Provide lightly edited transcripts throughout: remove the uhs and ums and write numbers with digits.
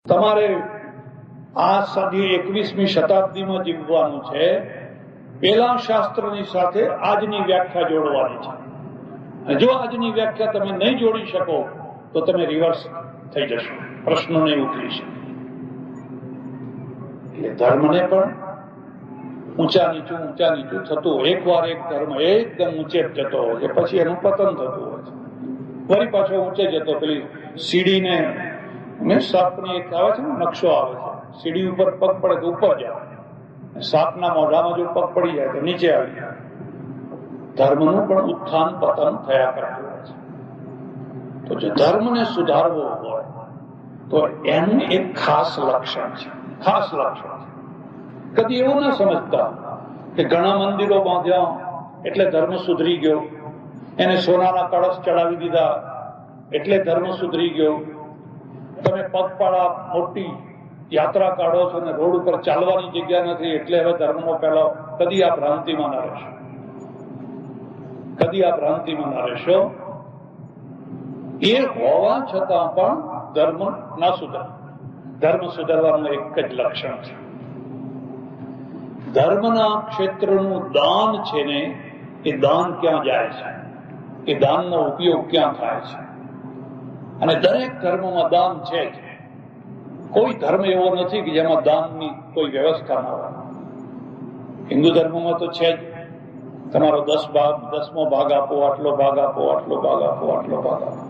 તમારે આ સદી 21મી શતાબ્દીમાં જીવવાનું છે. પેલા શાસ્ત્રની સાથે આજની વ્યાખ્યા જોડવાની છે. જો આજની વ્યાખ્યા તમે નહીં જોડી શકો તો તમે રિવર્સ થઈ જશો, પ્રશ્નો નહીં ઉકેલી શકો. એટલે ધર્મને પણ ઊંચા નીચું થતું. એકવાર એક ધર્મ એકદમ ઊંચે જતો હોય છે, પછી એનું પતન થતું હોય છે, વળી પાછો ઊંચે જતો. પેલી સીડીને સાપની એક આવે છે ને, નકશો આવે છે, સીડી ઉપર પગ પડે તો ઉપર જાય, સાપના મોઢામાં જો પગ પડી જાય તો નીચે આવી જાય. ધર્મનું પણ ઉત્થાન પતન થયા કરતું હોય છે. તો જો ધર્મને સુધારવો હોય તો એનું એક ખાસ લક્ષણ છે. કદી એવું ના સમજતા કે ઘણા મંદિરો બાંધ્યા એટલે ધર્મ સુધરી ગયો, એને સોનાના કળશ ચડાવી દીધા એટલે ધર્મ સુધરી ગયો. તમે પગપાળા મોટી યાત્રા કાઢો છો અને રોડ ઉપર ચાલવાની જગ્યા નથી એટલે હવે ધર્મનો ફેલાવ. કદી આ ભ્રાંતિમાં ના રહેશો. એ હોવા છતાં પણ ધર્મ ના સુધરે. ધર્મ સુધારવાનું એક જ લક્ષણ છે. ધર્મના ક્ષેત્રનું દાન છે ને, એ દાન ક્યાં જાય છે, એ દાનનો ઉપયોગ ક્યાં થાય છે. અને દરેક ધર્મમાં દાન છે જ. કોઈ ધર્મ એવો નથી કે જેમાં દાનની કોઈ વ્યવસ્થા ના હોય. હિન્દુ ધર્મમાં તો છે જ. તમારો 10મો ભાગ આપો, આટલો ભાગ આપો, આટલો ભાગ આપો, આટલો ભાગ આપો.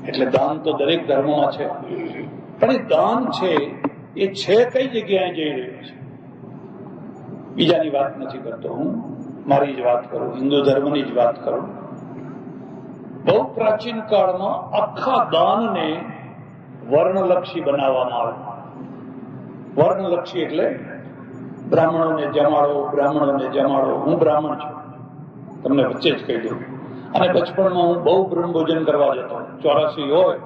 એટલે દાન તો દરેક ધર્મમાં છે. પણ એ દાન છે એ છે કઈ જગ્યાએ જઈ રહ્યું છે. બીજાની વાત નથી કરતો હું, મારી જ વાત કરું, હિન્દુ ધર્મની જ વાત કરું. બહુ પ્રાચીન કાળમાં આખા દાનને વર્ણલક્ષી બનાવવામાં આવે. વર્ણલક્ષી એટલે બ્રાહ્મણોને જમાડો. હું બ્રાહ્મણ છું, તમને વચ્ચે જ કહી દઉં. અને બચપણમાં હું બહુ બ્રહ્મભોજન કરવા જતો. 84 હોય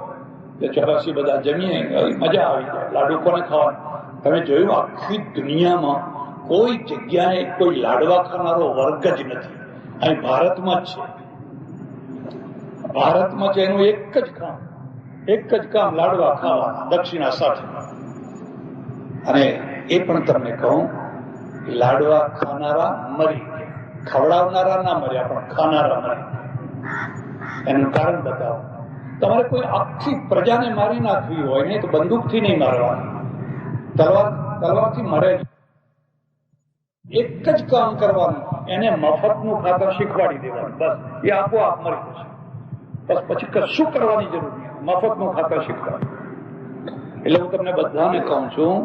એટલે 84 બધા જમીએ, મજા આવી જાય. લાડુ કોને ખાવા? તમે જોયું આખી દુનિયામાં કોઈ જગ્યાએ કોઈ લાડવા ખાનારો વર્ગ જ નથી. અહીં ભારતમાં જ છે. એનું એક જ કામ લાડવા ખાવાના, દક્ષિણા સાથે. અને એ પણ તમને કહું, લાડવા ખાનારા મરી, ખવડાવનારા ના મર્યા, પણ ખાનારા મરી. એનું કારણ બતાવો. તમારે કોઈ આખી પ્રજાને મારી નાખવી હોય ને તો બંદૂકથી નહીં મારવાની, તલવારથી મરે. એક જ કામ કરવાનું, એને મફતનું ખાતર શીખવાડી દેવાનું, બસ. એ આપોઆપ મરી જશે. બસ પછી કશું કરવાની જરૂર નહીં, મફતનું ખાતર શીખવાનું. એટલે હું તમને બધાને કહું છું,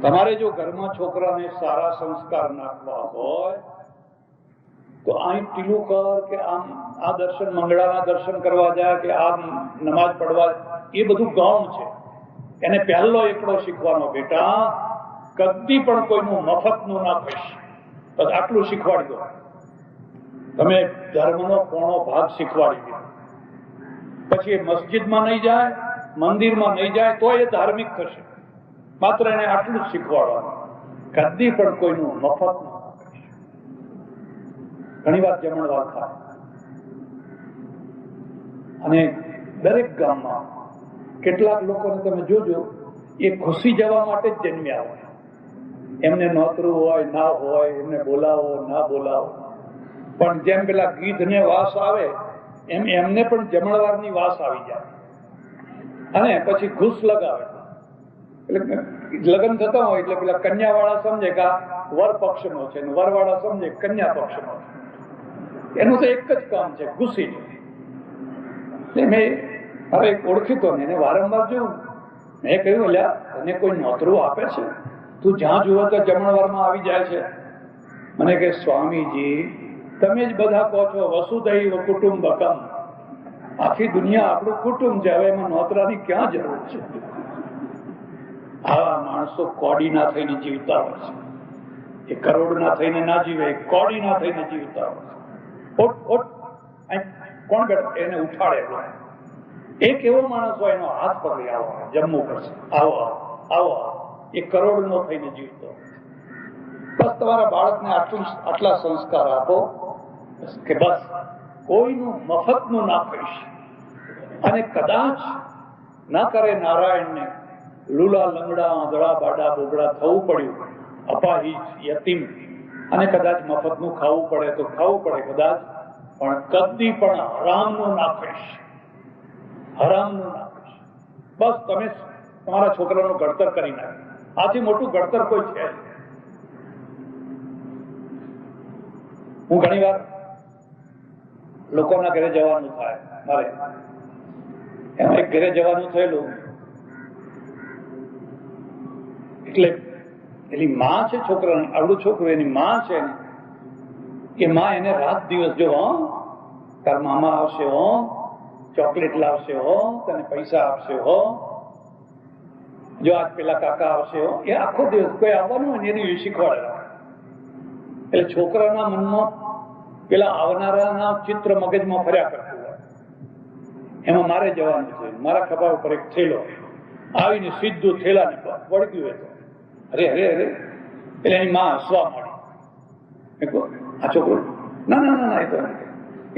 તમારે જો ઘરમાં છોકરાને સારા સંસ્કાર નાખવા હોય તો અહીં ટીલું કર કે આમ આ દર્શન, મંગળાના દર્શન કરવા જાય કે આ નમાજ પડવા, એ બધું ગૌણ છે. એને પહેલો એકડો શીખવાનો, બેટા કદી પણ કોઈનું મફતનું ના કહીશ, બસ આટલું શીખવાડી દો. તમે ધર્મનો કોણો ભાગ શીખવાડી દીધો. પછી એ મસ્જિદમાં નહીં જાય, મંદિરમાં નહીં જાય તો એ ધાર્મિક થશે. માત્ર એને આટલું જ શીખવાડવાનું, કદી પણ કોઈનું મફત ન કરીશ. ઘણી વાર જમણવાર ખાય. અને દરેક ગામમાં કેટલાક લોકોને તમે જોજો, એ ખુશી જવા માટે જ જન્મ્યા હોય. એમને નોતરું હોય ના હોય, એમને બોલાવો ના બોલાવો, પણ જેમ પેલા ગીધને વાસ આવે એમ એમને પણ જમણવારની વાસ આવી જાય. અને પછી ઘૂસ લગાવે. એટલે લગ્ન થતા હોય એટલે પેલા કન્યા વાળા સમજે કે આ વર પક્ષનો છે, વર વાળા સમજે કન્યા પક્ષનો છે. એનું તો એક જ કામ છે, ઘૂસી. મેં હવે ઓળખીતો ને એને વારંવાર જોયું. મેં કહ્યું, અલ્યા તને કોઈ નોતરું આપે છે? તું જ્યાં જુઓ તો જમણવારમાં આવી જાય છે. મને કે સ્વામીજી તમે જ બધા કહો છો વસુધૈવ કુટુંબકમ, આખી દુનિયા આપણું કુટુંબ છે, હવે એમાં નોતરાની ક્યાં જરૂર છે? આવા માણસો કોડી ના થઈને જીવતા હોય છે. એ કરોડ ના થઈને ના જીવે, કોડી ના થઈને જીવતા હોય છે. કોણ બેઠા એને ઉઠાડે? એક એવો માણસ હોય એનો હાથ પકડી, આવો જમવું પડશે, આવો આવો. એ કરોડ નો થઈને જીવતો. બસ તમારા બાળકને આટલા સંસ્કાર આપો કે બસ કોઈનું મફતનું ના કહીશ. અને કદાચ ના કરે નારાયણને લૂલા લંગડા આંધળા બાડા બોબડા થવું પડ્યું, અપાહિજ યતીમ, અને કદાચ મફતનું ખાવું પડે તો ખાવું પડે કદાચ, પણ કદી પણ હરામનું ના કહીશ, હરામનું ના કહીશ. બસ તમે તમારા છોકરાનું ઘડતર કરી નાખે. આથી મોટું ઘડતર કોઈ છે. હું ઘણી વાર લોકોના ઘરે જવાનું થાય મારે, એમાં એક ઘરે જવાનું થયેલું, એટલે એની માં છે છોકરાની, આવડું છોકરું, એની માં છે ને, એ માં એને રાત દિવસ જો તાર મામા આવશે હો, ચોકલેટ લાવશે હો, તને પૈસા આપશે હો, જો આજ પેલા કાકા આવશે હો, એ આખો દિવસ કોઈ આવવાનું હોય એની શીખવાડે. એટલે છોકરાના મનમાં પેલા આવનારાના ચિત્ર મગજમાં ફર્યા કરતું હોય. એમાં મારે જવાનું છે, મારા ખભા ઉપર એક થેલો આવીને સીધું થેલાને વળગ્યું હતું. અરે અરે અરે, એટલે એની માં હસવા માંડી. આ છોકરો ના ના ના એ તો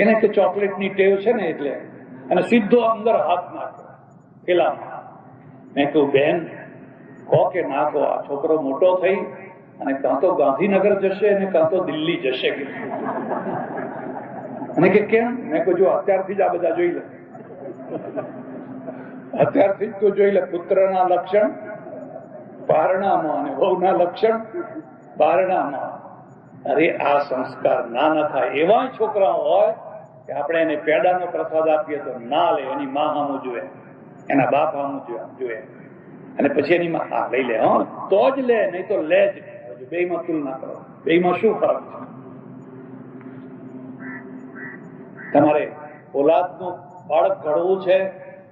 એને કે ચોકલેટની ટેવ છે ને એટલે, અને સીધો અંદર હાથ નાખ્યો થેલામાં. મેં કહ્યું બેન, કહો કે ના કહો, આ છોકરો મોટો થઈ અને કાં તો ગાંધીનગર જશે અને કાં તો દિલ્હી જશે. અને કે કેમ? મેં કહ્યું જો અત્યારથી જ આ બધા જોઈ લે, અત્યારથી જ તો જોઈ લે. પુત્રના લક્ષણ પારણામાં અને વહુના લક્ષણ બારણામાં. અરે આ સંસ્કાર ના થાય. એવા છોકરા હોય કે આપણે એને પેડાનો પ્રસાદ આપીએ તો ના લે, એની માં સામું જોઈએ, એના બાપ સામું જોઈએ, અને પછી એની માં હા લઈ લે, હા તો જ લે, નહીં તો લે જ. બેમાં તુલના કરો, બેમાં શું ફરક છે? તમારે ઓલાદનું બાળક ઘડવું છે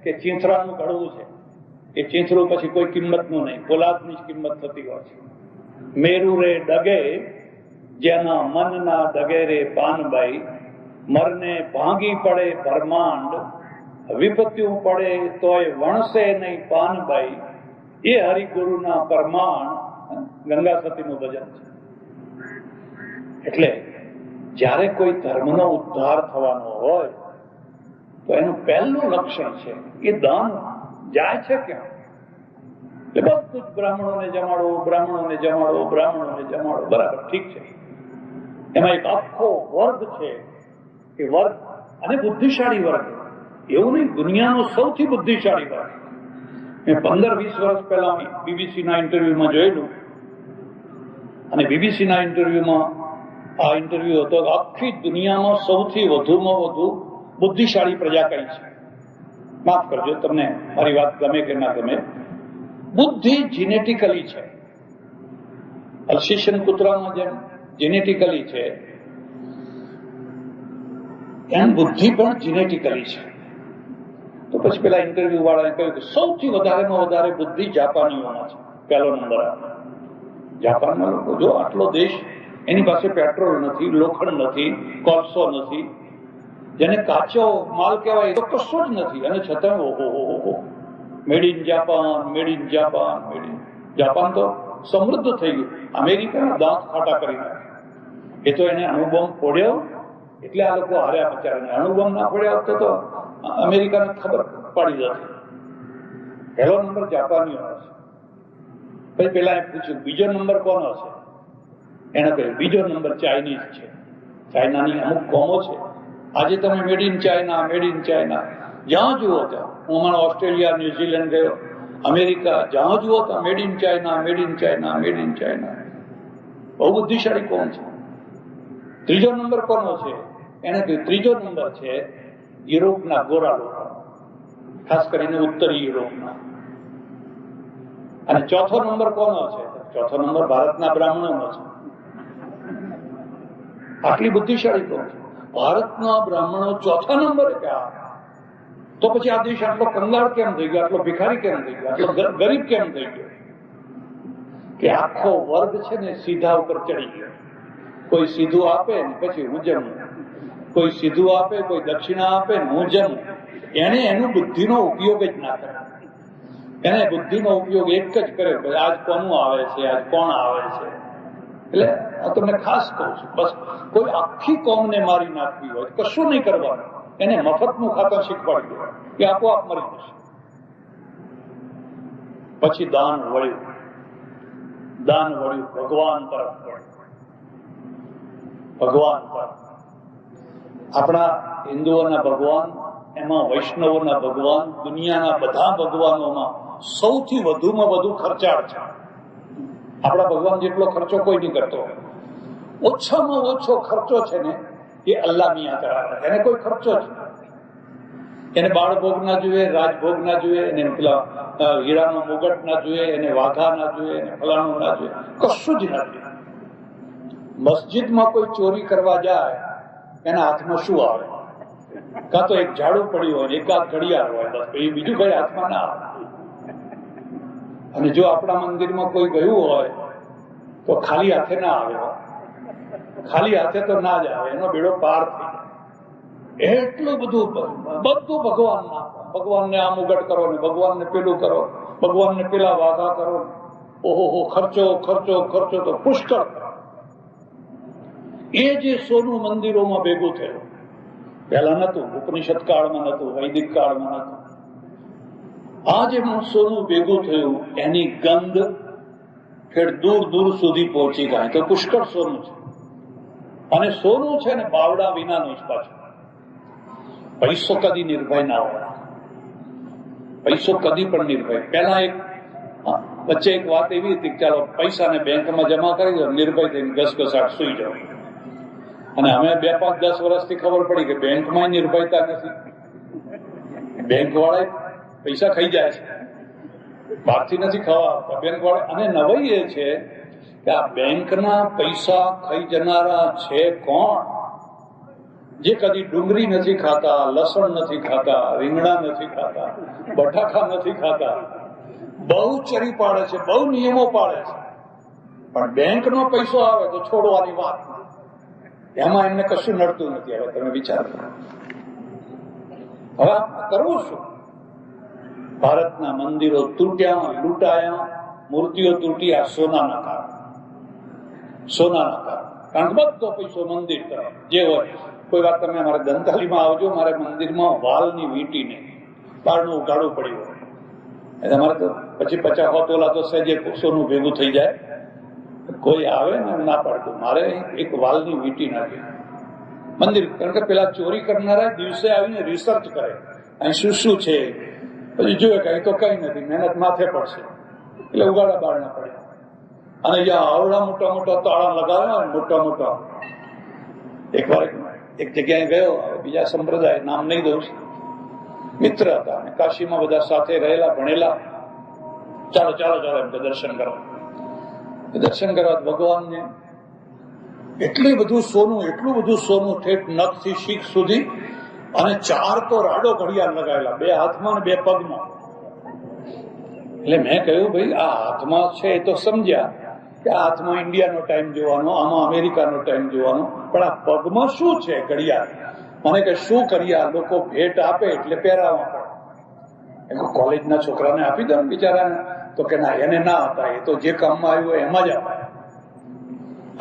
કે ચીંથરાનું ઘડવું છે? એ ચીંથરું પછી કોઈ કિંમતનું નહીં, ઓલાદની જ કિંમત થતી હોય છે. મેરુ રે ડગે જેના મનના ડગે રે પાનબાઈ, મરને ભાંગી પડે બ્રહ્માંડ, વિપત્યું પડે તોય વણસે નહીં પાનબાઈ, એ હરિગુરુના પરમાણ. ગંગા સતીનું ભજન છે. એટલે જ્યારે કોઈ ધર્મનો ઉદ્ધાર થવાનો હોય તો એનું પહેલું લક્ષણ છે એ દાન. જાય છે ક્યાં? એટલે બધું જ બ્રાહ્મણોને જમાડો, બ્રાહ્મણોને જમાડો, બ્રાહ્મણોને જમાડો, બરાબર ઠીક છે. એમાં એક આખો વર્ગ છે, એ વર્ગ અને બુદ્ધિશાળી વર્ગ, એવું નહીં દુનિયાનો સૌથી બુદ્ધિશાળી વર્ગ. મેં 15-20 વર્ષ પહેલા બીબીસીના ઇન્ટરવ્યુમાં જોયેલું, અને બીબીસીના ઇન્ટરવ્યુમાં આ ઇન્ટરવ્યુ હતો આખી દુનિયામાં સૌથી વધુમાં વધુ બુદ્ધિશાળી પ્રજા કઈ છે. માફ કરજો, તમને મારી વાત ગમે કે ના ગમે, બુદ્ધિ જીનેટિકલી છે. અલ્સેશિયન કૂતરામાં જેમ જીનેટિકલી છે, એમ બુદ્ધિ પણ જીનેટિકલી છે. તો પછી પેલા ઇન્ટરવ્યુ વાળાએ કહ્યું કે સૌથી વધારેમાં વધારે બુદ્ધિ જાપાનીઓમાં છે. પહેલો નંબર આવે જાપાનના લોકો. જો આટલો દેશ, એની પાસે પેટ્રોલ નથી, લોખંડ નથી, કોલસો નથી, જેને કાચો માલ કહેવાય એ તો કશો જ નથી, અને છતાં ઓહો made in Japan, made in Japan, made in Japan તો સમૃદ્ધ થઈ ગયું. અમેરિકાના દાંત ખાટા કરી નાખ્યા. એ તો એને અણુબોમ્બ ફોડ્યો એટલે આ લોકો હાર્યા બચારાને. અણુબોમ્બ ના ફોડ્યા હોત તો અમેરિકાને ખબર પડી જશે. પહેલો નંબર જાપાનીઓ હશે. પછી પેલા એ પૂછ્યું બીજો નંબર કોનો છે? એને કહ્યું બીજો નંબર ચાઇનીઝ છે. ચાઇનાની અમુક કોમો છે, આજે તમે made in China, made in China જ્યાં જુઓ ત્યાં. હું હમણાં ઓસ્ટ્રેલિયા, ન્યુઝીલેન્ડ ગયો, અમેરિકા, જ્યાં જુઓ ત્યાં made in China, made in China, made in China. બહુ બુદ્ધિશાળી કોણ છે? ત્રીજો નંબર કોનો છે? એને કહ્યું ત્રીજો નંબર છે યુરોપના ગોરા લોકો, ખાસ કરીને ઉત્તરી યુરોપના. અને ચોથો નંબર કોનો છે? ચોથો નંબર ભારતના બ્રાહ્મણોનો છે. આટલી બુદ્ધિશાળી કોણ છે? ભારતના બ્રાહ્મણો ચોથા નંબરે ક્યાં? તો પછી આ દેશ આટલો કંગાળ કેમ થઈ ગયો, આટલો ભિખારી કેમ થઈ ગયો, આટલો ગરીબ કેમ થઈ ગયો? કે આખો વર્ગ છે ને સીધા ઉપર ચડી ગયો. કોઈ સીધું આપે ને પછી હું જમું, કોઈ સીધું આપે, કોઈ દક્ષિણા આપે ને હું જમું. એને એનું બુદ્ધિનો ઉપયોગ જ ના કરે. એને બુદ્ધિનો ઉપયોગ એક જ કર્યો, આજ કોનું આવે છે, આજ કોણ આવે છે. એટલે આ તમને ખાસ કહું છું, બસ કોઈ આખી કોમને મારી નાખવી હોય કશું નહીં કરવાનું, એને મફતનું ખાતા શીખવાડી દેવાનું, કે આપોઆપ મરી જશે. પછી દાન વળ્યું ભગવાન તરફ વળ્યું. ભગવાન તરફ. આપણા હિન્દુઓના ભગવાન, એમાં વૈષ્ણવોના ભગવાન, દુનિયાના બધા ભગવાનોમાં સૌથી વધુમાં વધુ ખર્ચાળ છે. આપણા ભગવાન જેટલો ખર્ચો કોઈ નહીં કરતો. ઓછામાં ઓછો ખર્ચો છે ને એ અલ્લાહ મિયાં કરાવે. એને કોઈ ખર્ચો જ નહીં. એને બાળભોગ ના જોઈએ, રાજભોગ ના જોઈએ, એને પેલા હીરાનો મુગટ ના જોઈએ, એને વાઘા ના જોઈએ, એને ફલાણું ના જોઈએ, કશું જ નથી. મસ્જિદમાં કોઈ ચોરી કરવા જાય એના હાથમાં શું આવે? કાં તો એક ઝાડુ પડ્યું હોય, એકાદ ઘડિયાળ હોય, બસ. એ બીજું કઈ હાથમાં ના આવે. અને જો આપણા મંદિરમાં કોઈ ગયું હોય તો ખાલી હાથે ના આવે. ખાલી હાથે તો ના જ આવે, એનો બેડો પાર થઈ જાય. એટલું બધું ભગવાનને આ મુગટ કરો ને ભગવાનને પેલું કરો, ભગવાનને પેલા વાઘા કરો. ઓહો, ખર્ચો તો પુષ્કળ. એ જે સોનું મંદિરોમાં ભેગું થયું, પહેલા નતું, ઉપનિષદ કાળમાં નતું, વૈદિક કાળમાં નતું. આ જે સોનું ભેગું થયું એની ગંધ દૂર દૂર સુધી પહોંચી જાય તો પુષ્કળ સોનું છે. અને સોનું છે ને બાવડા વિનાનું જ પાછું. પૈસો કદી નિર્ભય ના હોય. પૈસો કદી પણ નિર્ભય. પહેલા વચ્ચે એક વાત એવી હતી કે ચાલો પૈસાને બેંકમાં જમા કરી દો, નિર્ભય થઈને ઘસઘસાટ સુઈ જાવ. અને અમે 2, 5, 10 વર્ષથી ખબર પડી કે બેંકમાં નિર્ભયતા નથી. બેંક વાળા પૈસા ખાઈ જાય છે, બહારથી નથી ખાવા આવતા બેંક વાળા. અને નવાઈ એ છે કે આ બેંકના પૈસા ખાઈ જનારા છે કોણ? જે કદી ડુંગળી નથી ખાતા, લસણ નથી ખાતા, રીંગણા નથી ખાતા, બટાકા નથી ખાતા, બહુ ચરી પાડે છે, બહુ નિયમો પાડે છે, પણ બેંકનો પૈસો આવે તો છોડવાની વાત. એમાં એમને કશું નડતું નથી. હવે તમે વિચારો, હવે કરવું શું? ભારતના મંદિરો તૂટ્યા, લૂંટાયા, મૂર્તિઓ તૂટી, આ સોનાના કારણે. કારણ કે બધો પૈસો મંદિર તરફ. જે હોય કોઈ વાત તમે અમારે દંતાલીમાં આવજો, મારે મંદિરમાં વાલની વીંટી નહીં, બારનું ઉગાડવું પડ્યું હોય. અમારે તો પછી 50 તોલા તો સહેજે સોનું ભેગું થઈ જાય. કોઈ આવે ને ના પાડતું, મારે એક વાલની વીંટી નાખી મંદિર. કારણ કે પેલા ચોરી કરનારા દિવસે આવીને રિસર્ચ કરે, અહીં શું છે, પછી જોયે કઈ તો કઈ નથી, મહેનત માથે પડશે એટલે ઉગાડા બારણા પડે. અને જ્યાં આવડા મોટા તાળા લગાવ્યા, મોટા. એકવાર એક જગ્યાએ ગયો, બીજા સંપ્રદાય, નામ નહીં દઉં, મિત્ર હતા, કાશીમાં બધા સાથે રહેલા, ભણેલા. ચાલો એમ દર્શન કરવા ભગવાનને એટલું બધું સોનું ઠેઠ નખથી શીખ સુધી. અને 4 તો રાડો ઘડિયાળ લગાવેલા, 2 હાથમાં ને 2 પગમાં. એટલે મેં કહ્યું ભાઈ આ હાથમાં છે એ તો સમજ્યા કે આ હાથમાં ઇન્ડિયાનો ટાઈમ જોવાનો, આમાં અમેરિકાનો ટાઈમ જોવાનો, પણ આ પગમાં શું છે ઘડિયાળ? મને કે શું કરીએ, આ લોકો ભેટ આપે એટલે પહેરાવવા પડે. કોલેજના છોકરાને આપી દો બિચારાને. તો કે ના, એને ના અપાય, એ તો જે કામમાં આવ્યું હોય એમાં જ અપાય.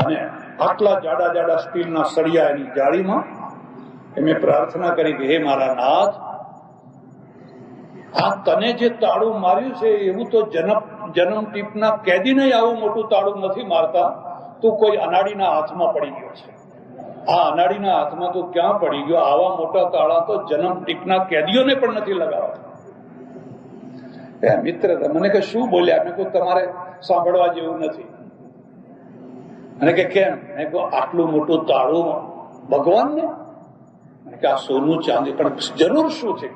અને આટલા જાડા સ્ટીલના સળિયા એની જાળીમાં. મેં પ્રાર્થના કરી કે હે મારા નાથ, આ તને જે તાળું માર્યું છે એવું તો જન્મ ટીપના કેદીને આવું મોટું તાળું નથી મારતા. તું કોઈ અનાડીના હાથમાં પડી ગયો છે. આ અનાડીના હાથમાં તું ક્યાં પડી ગયો? આવા મોટા તાળા તો જન્મ ટીપના કેદીઓને પણ નથી લગાવતા. મિત્ર મને કે શું બોલ્યા? મેં કહ્યું તમારે સાંભળવા જેવું નથી. અને કે કેમ? મેં કહ્યું આટલું મોટું તાળું ભગવાનને, કે આ સોનું ચાંદી, પણ જરૂર શું છે?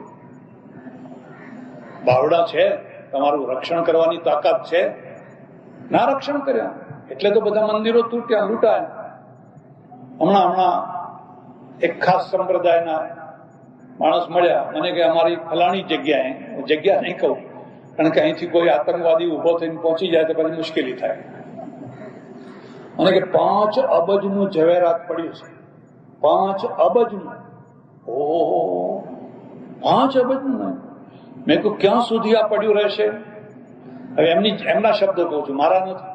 બાવડા છે, તમારું રક્ષણ કરવાની તાકાત છે, ના રક્ષણ કર્યા એટલે તો બધા મંદિરો તૂટ્યા, લૂંટાયા. હમણાં એક ખાસ સંપ્રદાયના માણસ મળ્યા, મને કે અમારી ફલાણી જગ્યાએ, જગ્યા નહીં કહું કારણ કે અહીંથી કોઈ આતંકવાદી ઉભો થઈને પહોંચી જાય તો પછી મુશ્કેલી થાય. મને કે 5 અબજનું ઝવેરાત પડ્યું છે. 5 અબજનું. ઓહો, 5 અબજનું. મેં કહ્યું ક્યાં સુધી આ પડ્યું રહેશે? હવે એમના શબ્દો કહું છું, મારા નથી.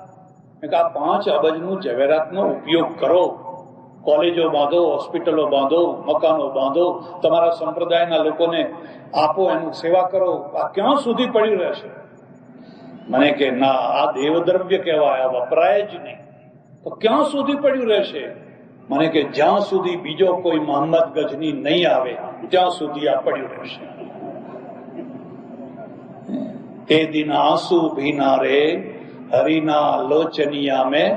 મેં કહ્યું આ 5 અબજનું ઝવેરાતનો ઉપયોગ કરો. કોલેજો બાંધો, હોસ્પિટલો બાંધો, મકાનો બાંધો, તમારા સંપ્રદાયના લોકોને આપો, એની સેવા કરો. આ ક્યાં સુધી પડ્યું રહેશે? મને કે ના, આ દેવદ્રવ્ય કહેવાય, આ વપરાય જ નહીં. તો ક્યાં સુધી પડ્યું રહેશે? મને કે જ્યાં સુધી બીજો કોઈ મોહમ્મદ ગજની નહીં આવે ત્યાં સુધી આ પડ્યું રહેશે. તે દિન આંસુ ભીના રે હરિના લોચનિયા મેં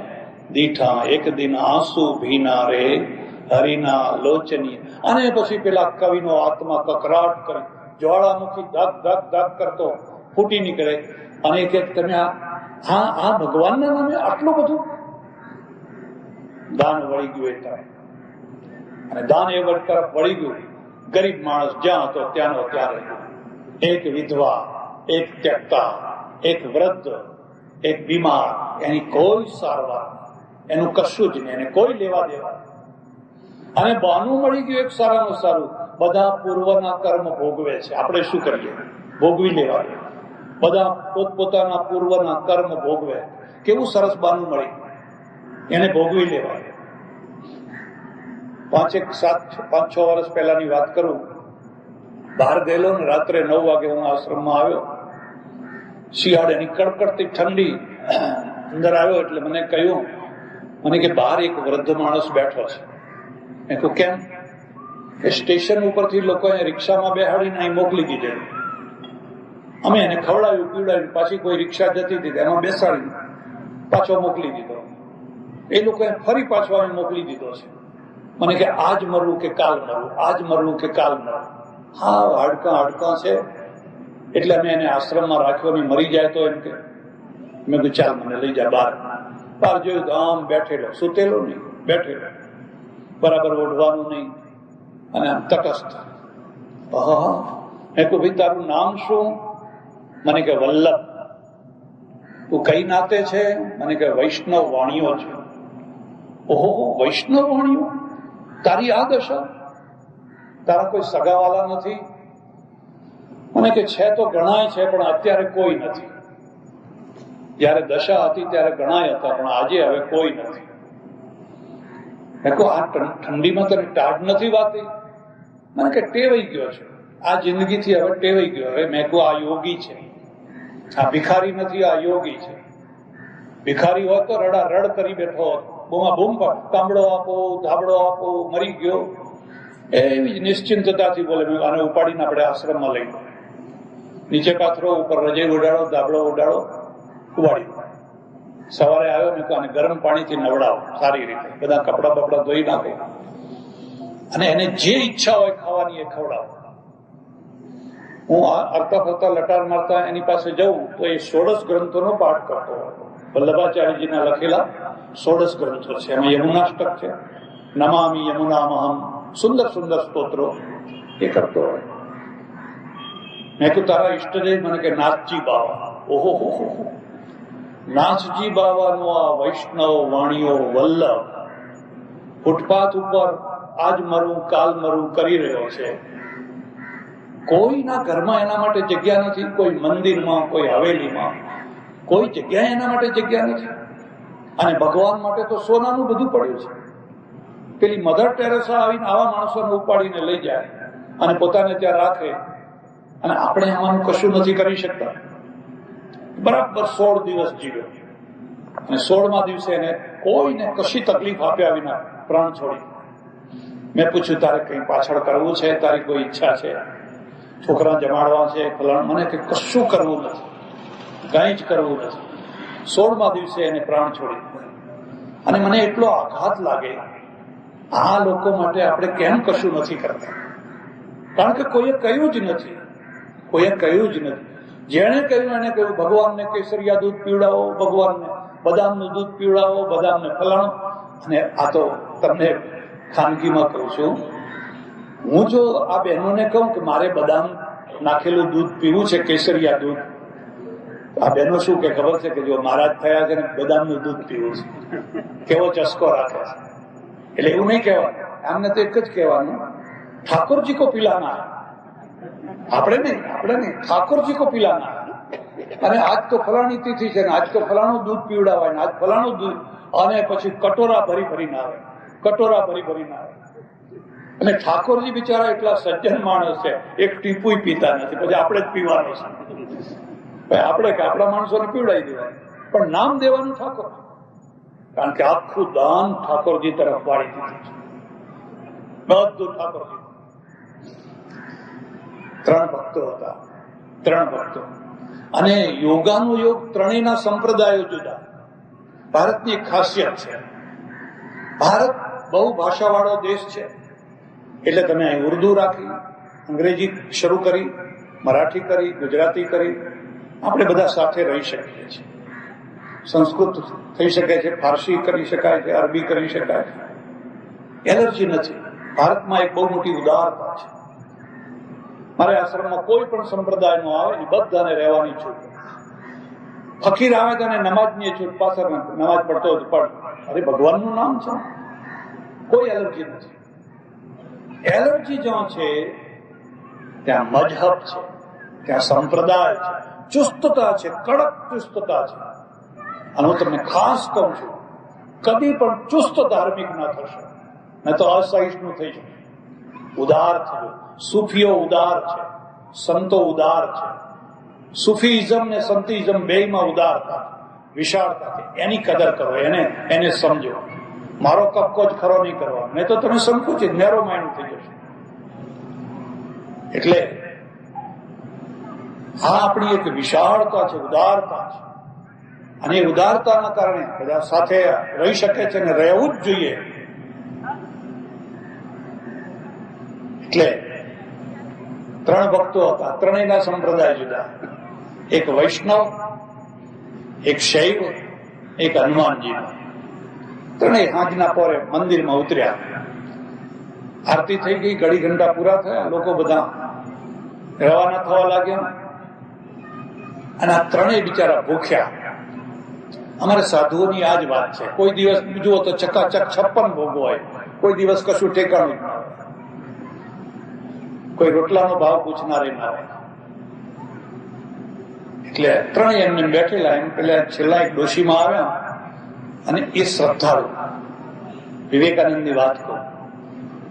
દીઠા. એક દિન આંસુ ભીના રે હરિના લોચનિયા. અને પછી પેલા કવિનો આત્મા કકરાટ કરી જ્વાળામુખી ધક ધક ધક કરતો ફૂટી નીકળે અને કે તમે આ ભગવાનના નામે આટલું બધું દાન વળી ગયું. એ તરફ અને દાન એ તરફ વળી ગયું. ગરીબ માણસ જ્યાં હતો ત્યાંનો ત્યારે એક વિધવા, એક ત્યક્તા, એક વૃદ્ધ, એક બીમાર, એની કોઈ સારવાર, એનું કશું જ નહીં, એને કોઈ લેવા દેવા. અને બહાનું મળી ગયું એક સારાનું સારું. બધા પૂર્વના કર્મ ભોગવે છે, આપણે શું કરીએ? ભોગવી લેવા. બધા પોતપોતાના પૂર્વના કર્મ ભોગવે. કેવું સરસ બહાનું મળી, એને ભોગવી લેવા. 5-6 વર્ષ પહેલાની વાત કરું. બહાર ગયેલો ને રાત્રે 9 વાગે હું આશ્રમમાં આવ્યો. શિયાળાની કડકડતી ઠંડી. અંદર આવ્યો એટલે મને કહ્યું, મને કે બહાર એક વૃદ્ધ માણસ બેઠો છે. મેં કહ્યું કેમ? એ સ્ટેશન ઉપરથી લોકોએ રિક્ષામાં બેહાડીને અહીં મોકલી દીધેલું. અમે એને ખવડાવ્યું પીવડાવ્યું, પાછી કોઈ રિક્ષા જતી હતી એમાં બેસાડીને પાછો મોકલી દીધો. એ લોકોએ ફરી પાછો અમે મોકલી દીધો છે. મને કે આજ મરવું કે કાલ મરવું, આજ મરવું કે કાલ મરવું. હા, હાડકાં છે. એટલે અમે એને આશ્રમમાં રાખ્યો ને મરી જાય તો એમ કે. મેં કહ્યું ચાલ મને લઈ જા બહાર. બહાર જોયું તો આમ બેઠેલો, સુતેલો નહીં, બેઠેલો, બરાબર ઓઢવાનું નહીં અને આમ તટસ્થ. મેં કહ્યું ભાઈ તારું નામ શું? મને કે વલ્લભ. તું કઈ નાતે છે? મને કે વૈષ્ણવ વાણીઓ છે. ઓહો, વૈષ્ણવ વાણીઓ? તારી આ દશા? તારા કોઈ સગાવાલા નથી? મને કે છે તો ઘણાય છે પણ અત્યારે કોઈ નથી. જયારે દશા હતી ત્યારે ઘણાય હતા પણ આજે હવે કોઈ નથી. મેં કહું આ ઠંડીમાં તને ટાઢ નથી વાતી? મને કે ટેવાઈ ગયો છે, આ જિંદગીથી હવે ટેવાઈ ગયો. હવે મેં કહું આ યોગી છે, આ ભિખારી નથી, આ યોગી છે. ભિખારી હોય તો રડા રડ કરી બેઠો હોત, બૂમા બૂમ પર તાંબડો આપો, ધાબળો આપો, મરી ગયો. એવી જ નિશ્ચિંતતાથી બોલે. મેં આને ઉપાડીને આપણે આશ્રમમાં લઈ લો. નીચે પાથરો, ઉપર રજે ઉડાડો, ધાબળો ઉડાડો, ઉવાડી. સવારે આવ્યો ને તો આને ગરમ પાણીથી નવડાવો સારી રીતે, બધા કપડા બપડા ધોઈ નાખો અને એને જે ઈચ્છા હોય ખાવાની એ ખવડાવો. હું હરતા ફરતા લટાર મારતા એની પાસે જઉં તો એ 16 ગ્રંથોનો પાઠ કરતો હોય. વલ્લભાચાર્યજીના લખેલા 16 ગ્રંથો છે. એમાં યમુનાષ્ટક છે, નમામી યમુનામહમ, સુંદર સુંદર સ્તોત્રો એ કરતો હોય. મેં કહ્યું તારા ઈષ્ટદેવ? મને કે નાથજી બાવા. ઓહો, નાથજી બાવાનો આ વૈષ્ણવ વાણીઓ વલ્લભ ફૂટપાથ ઉપર આજ મરું કાલ મરું કરી રહ્યો છે. કોઈના ઘરમાં એના માટે જગ્યા નથી, કોઈ મંદિરમાં, કોઈ હવેલીમાં, કોઈ જગ્યાએ એના માટે જગ્યા નથી. અને ભગવાન માટે તો સોનાનું બધું પડ્યું છે. પેલી મધર ટેરેસા આવીને આવા માણસોને ઉપાડીને લઈ જાય અને પોતાને ત્યાં રાખે અને આપણે આવાનું કશું નથી કરી શકતા. બરાબર 16 દિવસ જીવ્યો અને 16મા દિવસે એને કોઈને કશી તકલીફ આપ્યા વિના પ્રાણ છોડી. મેં પૂછ્યું તારે કઈ પાછળ કરવું છે? તારી કોઈ ઈચ્છા છે? છોકરા જમાડવા છે? ફલાણ? મને કે કશું કરવું નથી, કઈ જ કરવું નથી. 16મા દિવસે એને પ્રાણ છોડી. અને મને એટલો આઘાત લાગે, આ લોકો માટે આપણે કેમ કશું નથી કરતા? કારણ કે કોઈએ કહ્યું જ નથી, કોઈએ કહ્યું જ નથી. જેણે કહ્યું એને કહ્યું ભગવાનને કેસરિયા દૂધ પીવડાવો, ભગવાનને બદામનું દૂધ પીવડાવો, બદામને ફલાણો. અને આ તો તમને ખાનગીમાં કહું છું, હું જો આ બહેનોને કહું કે મારે બદામ નાખેલું દૂધ પીવું છે, કેસરિયા દૂધ, આ બહેનો શું કે ખબર છે કે જો મહારાજ થયા છે ને બદામનું દૂધ પીવું છે, કેવો ચસ્કો રાખે છે. એટલે એવું નહીં કહેવાનું, આમને તો એક જ કહેવાનું, ઠાકોરજી કો પિલાના. આપણે નહીં, ઠાકોરજી કો પિલાના. અને આજ તો ફલાણી તિથિ છે ને આજ તો ફલાણું દૂધ પીવડાવાય ને આજ ફલાણું દૂધ, અને પછી કટોરા ભરી ભરીને આવે, કટોરા ભરી ભરીને આવે. અને ઠાકોરજી બિચારા એટલા સજ્જન માણસ છે, એક ટીપુય પીતા નથી, પછી આપણે જ પીવાનું છે. આપણે કે આપણા માણસોને પીવડાવી દેવાય, પણ નામ દેવાનું ઠાકોર, કારણ કે આખું દાન ઠાકોરજી તરફ વાળી દીધું છે, બધું ઠાકોરજી. 3 ભક્તો હતા, 3 ભક્તો. અને યોગાનો યોગ ત્રણેયના સંપ્રદાયો જુદા. ભારતની એક ખાસિયત છે, ભારત બહુ ભાષાવાળો દેશ છે, એટલે તમે અહીં ઉર્દુ રાખી, અંગ્રેજી શરૂ કરી, મરાઠી કરી, ગુજરાતી કરી, આપણે બધા સાથે રહી શકીએ છીએ. સંસ્કૃત થઈ શકે છે, ફારસી કરી શકાય છે, અરબી કરી શકાય છે, એલર્જી નથી. ભારતમાં એક બહુ મોટી ઉદારતા છે. મારે આશ્રમમાં કોઈ પણ સંપ્રદાય નો આવે એ બધાને રહેવાની છૂટ. ફકીર આવે તો નમાજની છૂટ, પાછળ નમાજ પડતો પણ અરે ભગવાનનું નામ છે, કોઈ એલર્જી નથી. એલર્જી જ્યાં છે ત્યાં મજહબ છે, ત્યાં સંપ્રદાય છે, ચુસ્તતા છે, કડક ચુસ્તતા છે. અને હું તમને ખાસ કહું છું, કદી પણ ચુસ્ત ધાર્મિક ના થશે, નહીં તો અસહિષ્ણુ થઈ જશે. ઉદાર થયો, સૂફીઓ ઉદાર છે, સંતો ઉદાર છે. સુફીઇઝમ ને સંતિઝમ બેયમાં ઉદારતા, વિશાળતા છે. એની કદર કરો, એને સમજો. મારો કપકો જ ખરો નહીં કરવાનો, નહીં તો તમે સંકુચિત નેરો માઇન્ડ થઈ જશો. એટલે આ આપણી એક વિશાળતા છે, ઉદારતા છે. અને એ ઉદારતાના કારણે બધા સાથે રહી શકે છે અને રહેવું જ જોઈએ. એટલે 3 ભક્તો હતા, ત્રણેયના સંપ્રદાય જુદા. એક વૈષ્ણવ, એક શૈવ, એક હનુમાનજી. ત્રણેય સાંજના પોરે મંદિરમાં ઉતર્યા. આરતી થઈ ગઈ, ઘડી ઘંટા પૂરા થયા, લોકો બધા રવાના થવા લાગ્યા. અને આ ત્રણેય બિચારા ભૂખ્યા. અમારે સાધુઓની આ જ વાત છે, કોઈ દિવસ જુઓ તો ચકાચક 56 ભોગો હોય, કોઈ દિવસ કશું ઠેકાણું ના હોય, કોઈ રોટલાનો ભાવ પૂછનારે ના હોય. એટલે ત્રણેય એમને બેઠેલા. એમ પેલા છેલ્લા એક ડોશીમાં આવ્યા અને એ શ્રદ્ધાળુ. વિવેકાનંદની વાત કહું,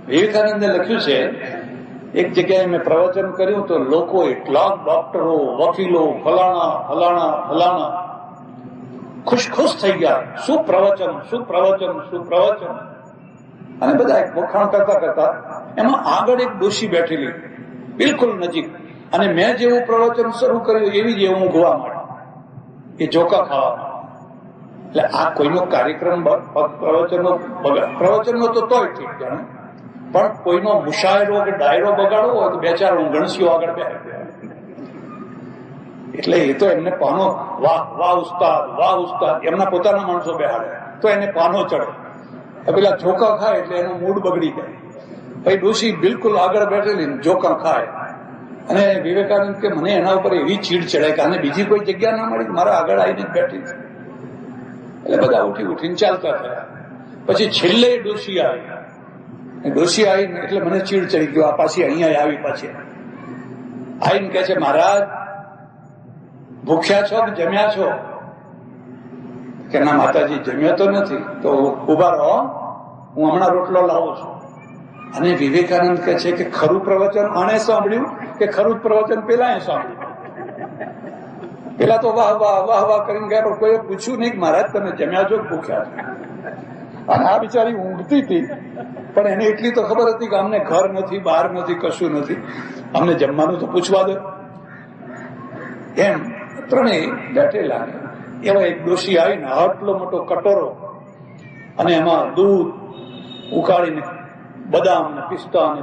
વિવેકાનંદે લખ્યું છે, એક જગ્યાએ મેં પ્રવચન કર્યું તો લોકો એટલા ડોક્ટરો, વકીલો, ફલાણા ફલાણા ફલાણા ખુશ થઈ ગયા. શું પ્રવચન, શું પ્રવચન, શું પ્રવચન. અને બધા વખાણ કરતા કરતા એમાં આગળ એક ડોશી બેઠેલી બિલકુલ નજીક, અને મેં જેવું પ્રવચન શરૂ કર્યું એવી જ એવું ઊંઘવા માંડ્યું, એ જોકા ખાવા. એટલે આ કોઈનો કાર્યક્રમ પ્રવચનનો તો તોય ઠીક જાણે, પણ કોઈનો મુશાયરો કે ડાયરો બગાડવો હોય તો 2-4 ઊંઘણસીઓ આગળ બેઠે. એટલે એ તો એમને પાનો, વાહ વાહ ઉસ્તાદ, વાહ ઉસ્તાદ, એમના પોતાના માણસો બેહાડે તો એને પાનો ચડે. પેલા જોકા ખાય એટલે એનો મૂડ બગડી જાય. ભાઈ ડોશી બિલકુલ આગળ બેઠેલી જોકા ખાય. અને વિવેકાનંદ કે મને એના ઉપર એવી ચીડ ચડે કે આને બીજી કોઈ જગ્યા ના મળી, મારા આગળ આવીને બેઠી છે. એટલે બધા ઉઠીને ચાલતા થયા. પછી છેલ્લે ડોશી આવી. ડોશી આવીને એટલે મને ચીડ ચડી ગયો, આ પાછી અહીંયા આવી. પાછી આવીને કે છે, મહારાજ ભૂખ્યા છો કે જમ્યા છો? કે ના માતાજી, જમ્યો તો નથી. તો ઉભા રહો, હું હમણાં રોટલો લાવું છું. અને વિવેકાનંદ કહે છે કે ખરું પ્રવચન આણે સાંભળ્યું કે ખરું પ્રવચન પેલા સાંભળ્યું? પેલા તો વાહ વાહ વાહ વાહ કરીને ગયા, પણ કોઈ પૂછ્યું નહીં કે મહારાજ તમે જમ્યા છો કે ભૂખ્યા છો? અને આ બિચારી ઊંઘતી હતી, પણ એને એટલી તો ખબર હતી કે અમને ઘર નથી, બહાર નથી, કશું નથી, અમને જમવાનું તો પૂછવા દો. એમ ત્રણેય બેઠેલા. એવા એક ડોશી આવીને આટલો મોટો કટોરો અને એમાં દૂધ ઉકાળીને બદામ ને પિસ્તા ને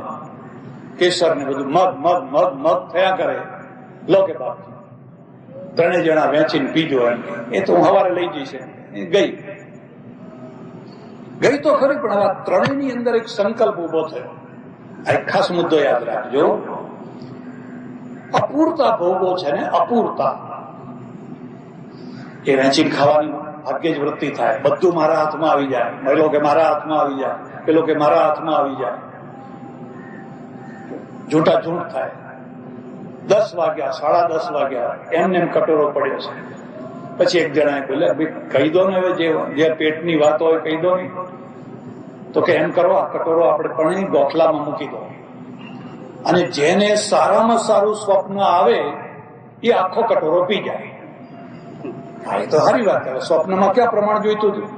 કેસર ને બધું મગ મગ મગ મગ થયા કરે. લો કે બાપજી, 3 જણા વેચીને પીજો. એ તો હું સવારે લઈ જઈશ. ગઈ તો ખરી, પણ હવે 3ની અંદર એક સંકલ્પ ઉભો થયો. આ એક ખાસ મુદ્દો યાદ રાખજો. અપૂરતા ભોગો છે ને, અપૂરતા એ વેચીને ખાવાની ભાગ્યે જ વૃત્તિ થાય. બધું મારા હાથમાં આવી જાય, મહિલો કે મારા હાથમાં આવી જાય, પેલો કે મારા હાથમાં આવી જાય, ઝૂંટા ઝૂંટ થાય. 10 વાગ્યા, 10:30 વાગ્યા, એમને એમ કટોરો પડ્યો છે. પછી એક જણાએ બોલ્યા, ભાઈ કહી દો ને, હવે જે પેટની વાત હોય કહી દો ને. તો કે એમ કરો, આ કટોરો આપણે પણ ગોખલામાં મૂકી દો, અને જેને સારામાં સારું સ્વપ્ન આવે એ આખો કટોરો પી જાય. હા, એ તો સારી વાત. હવે સ્વપ્નમાં ક્યાં પ્રમાણ જોઈતું હતું?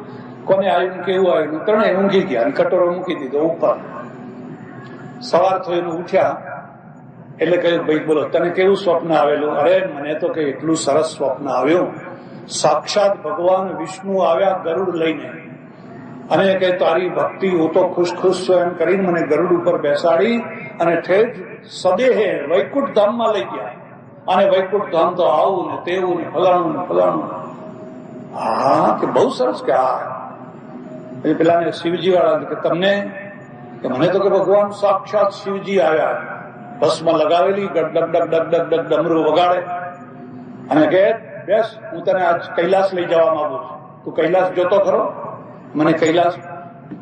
કોને આવ્યું કેવું આવ્યું, ત્રણેય ઊંઘી ગયા અને કટોરો મૂકી દીધો ઉપર. સવાર થઈને ઉઠ્યા એટલે કહ્યું, ભાઈ બોલો તને કેવું સ્વપ્ન આવેલું? અરે મને તો કે એટલું સરસ સ્વપ્ન આવ્યું, સાક્ષાત ભગવાન વિષ્ણુ આવ્યા ગરુડ લઈને અને કે તારી ભક્તિ હું તો ખુશ ખુશ છું એમ કરીને મને ગરુડ ઉપર બેસાડી અને ઠેઠ સદેહે વૈકુંઠ ધામમાં લઈ ગયા. અને વૈકુંઠ ધામ તો આવું ને તેવું ને ફલાણું ને ફલાણું. હા, કે બહુ સરસ. કે હા, પેલા શિવજી વાળા કે તમને, કે મને તો કે ભગવાન સાક્ષાત શિવજી આવ્યા, ભસ્મ લગાવેલી, ડગ ડગ ડગ ડગ ડગ ડગ ડમરું વગાડે અને કે બેસ હું તને આજ કૈલાસ લઈ જવા માંગુ છું, તું કૈલાસ જોતો ખરો? મને કૈલાસ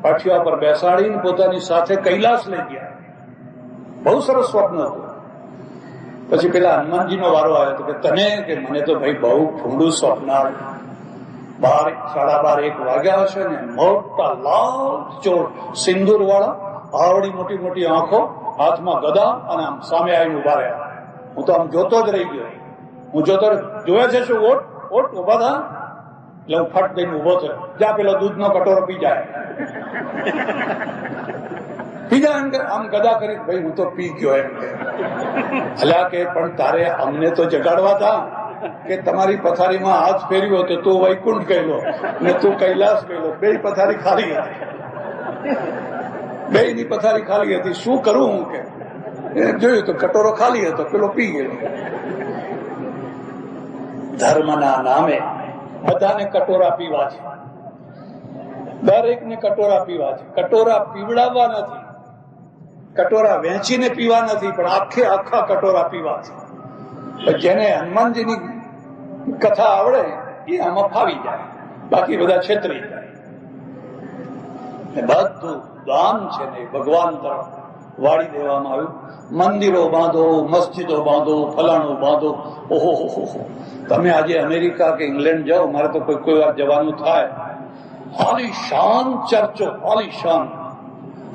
પાઠિયા પર બેસાડીને પોતાની સાથે કૈલાસ લઈ ગયા. બહુ સરસ સ્વપ્ન હતું. પછી પેલા હનુમાનજીનો વારો આવ્યો હતો કે તને, કે મને તો ભાઈ બહુ ઠંડુ સ્વપ્ન આવ્યું. 12:30 વાગ્યા હશે ને, મોટા લાલ ચોર સિંદૂર વાળા, આવડી મોટી મોટી આંખો, હાથમાં ગદા અને આમ સામે આવીને ઉભા રહ્યા. હું તો આમ જોતો જ રહી ગયો. હું જોતો જોયા છે શું? ઓટ ઓટ ઉભા થા. એટલે હું ફટ દઈને ઉભો થયો. જ્યાં પેલો દૂધનો કટોરો પી જાય, પી જાય એમ કે આમ ગદા કરી, ભાઈ હું તો પી ગયો એમ કે. અલ્યા કે પણ તારે અમને તો જગાડવા હતા કે તમારી પથારીમાં હાથ ફેર્યો તો તું વૈકુંઠ ગયેલો ને તું કૈલાસ ગયેલો. બે પથારી ખાલી હતી, બે ની પથારી ખાલી હતી. શું કરું હું? કે જોયું તો કટોરો ખાલી હતો, પેલો પી ગયેલો. ધર્મના નામે બધાને કટોરા પીવા છે, દરેકને કટોરા પીવા છે. કટોરા પીવડાવવા નથી, કટોરા વેચીને પીવા નથી, પણ આખે આખા કટોરા પીવા છે. જેને હનુમાનજીની કથા આવડે એ આમાં ફાવી જાય, બાકી બધા છેતરી જાય. બધું દાન છે ને ભગવાન તરફ વાળી દેવામાં આવ્યું. મંદિરો બાંધો, મસ્જિદો બાંધો, ફલાણું બાંધો. ઓહો, તમે આજે અમેરિકા કે ઇંગ્લેન્ડ જાઓ, મારે તો કોઈ વાર જવાનું થાય, આલિશાન ચર્ચો, આલિશાન,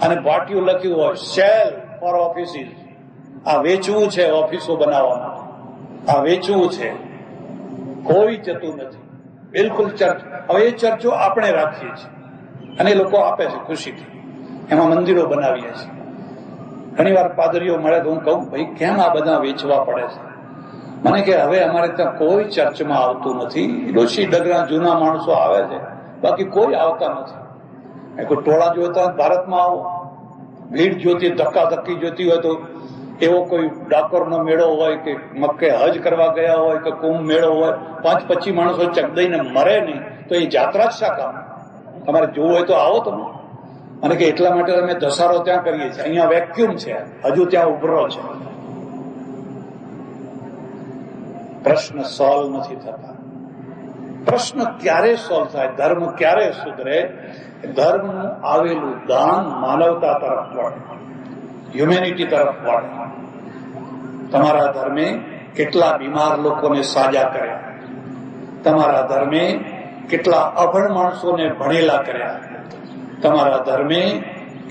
અને પાટિયું લખ્યું હોય સેલ ફોર ઓફિસીસ. આ વેચવું છે, ઓફિસો બનાવવા માટે આ વેચવું છે. કોઈ જતું નથી બિલકુલ ચર્ચ. હવે એ ચર્ચો આપણે રાખીએ છીએ અને એ લોકો આપે છે ખુશીથી, એમાં મંદિરો બનાવીએ છીએ. ઘણી વાર પાદરીઓ મળે તો હું કહું, ભાઈ કેમ આ બધા વેચવા પડે છે? મને કે હવે અમારે ત્યાં કોઈ ચર્ચમાં આવતું નથી. ડોશી ડગરા જૂના માણસો આવે છે, બાકી કોઈ આવતા નથી. કોઈ ટોળા જોતા ભારતમાં આવો, ભીડ જોતી, ધક્કા ધક્કી જોતી હોય તો એવો કોઈ ડાકોરનો મેળો હોય કે મક્કે હજ કરવા ગયા હોય કે કુંભ મેળો હોય, 5-25 માણસો ચકદઈને મરે નહીં તો એ જાત્રા જ શા કામ? તમારે જોવું હોય તો આવો તમે. અને કે એટલા માટે અમે ધસારો ત્યાં કરીએ છીએ, અહીંયા વેક્યુમ છે, હજુ ત્યાં ઉભરો છે. પ્રશ્ન સોલ્વ નથી થતા. પ્રશ્ન ક્યારે સોલ્વ થાય? ધર્મ ક્યારે સુધરે? ધર્મનું આવેલું દાન માનવતા તરફ વળે, હ્યુમેનિટી તરફ વળે. તમારા ધર્મે કેટલા બીમાર લોકોને સાજા કર્યા, તમારા ધર્મે કેટલા અભણ માણસોને ભણેલા કર્યા, તમારા ધર્મે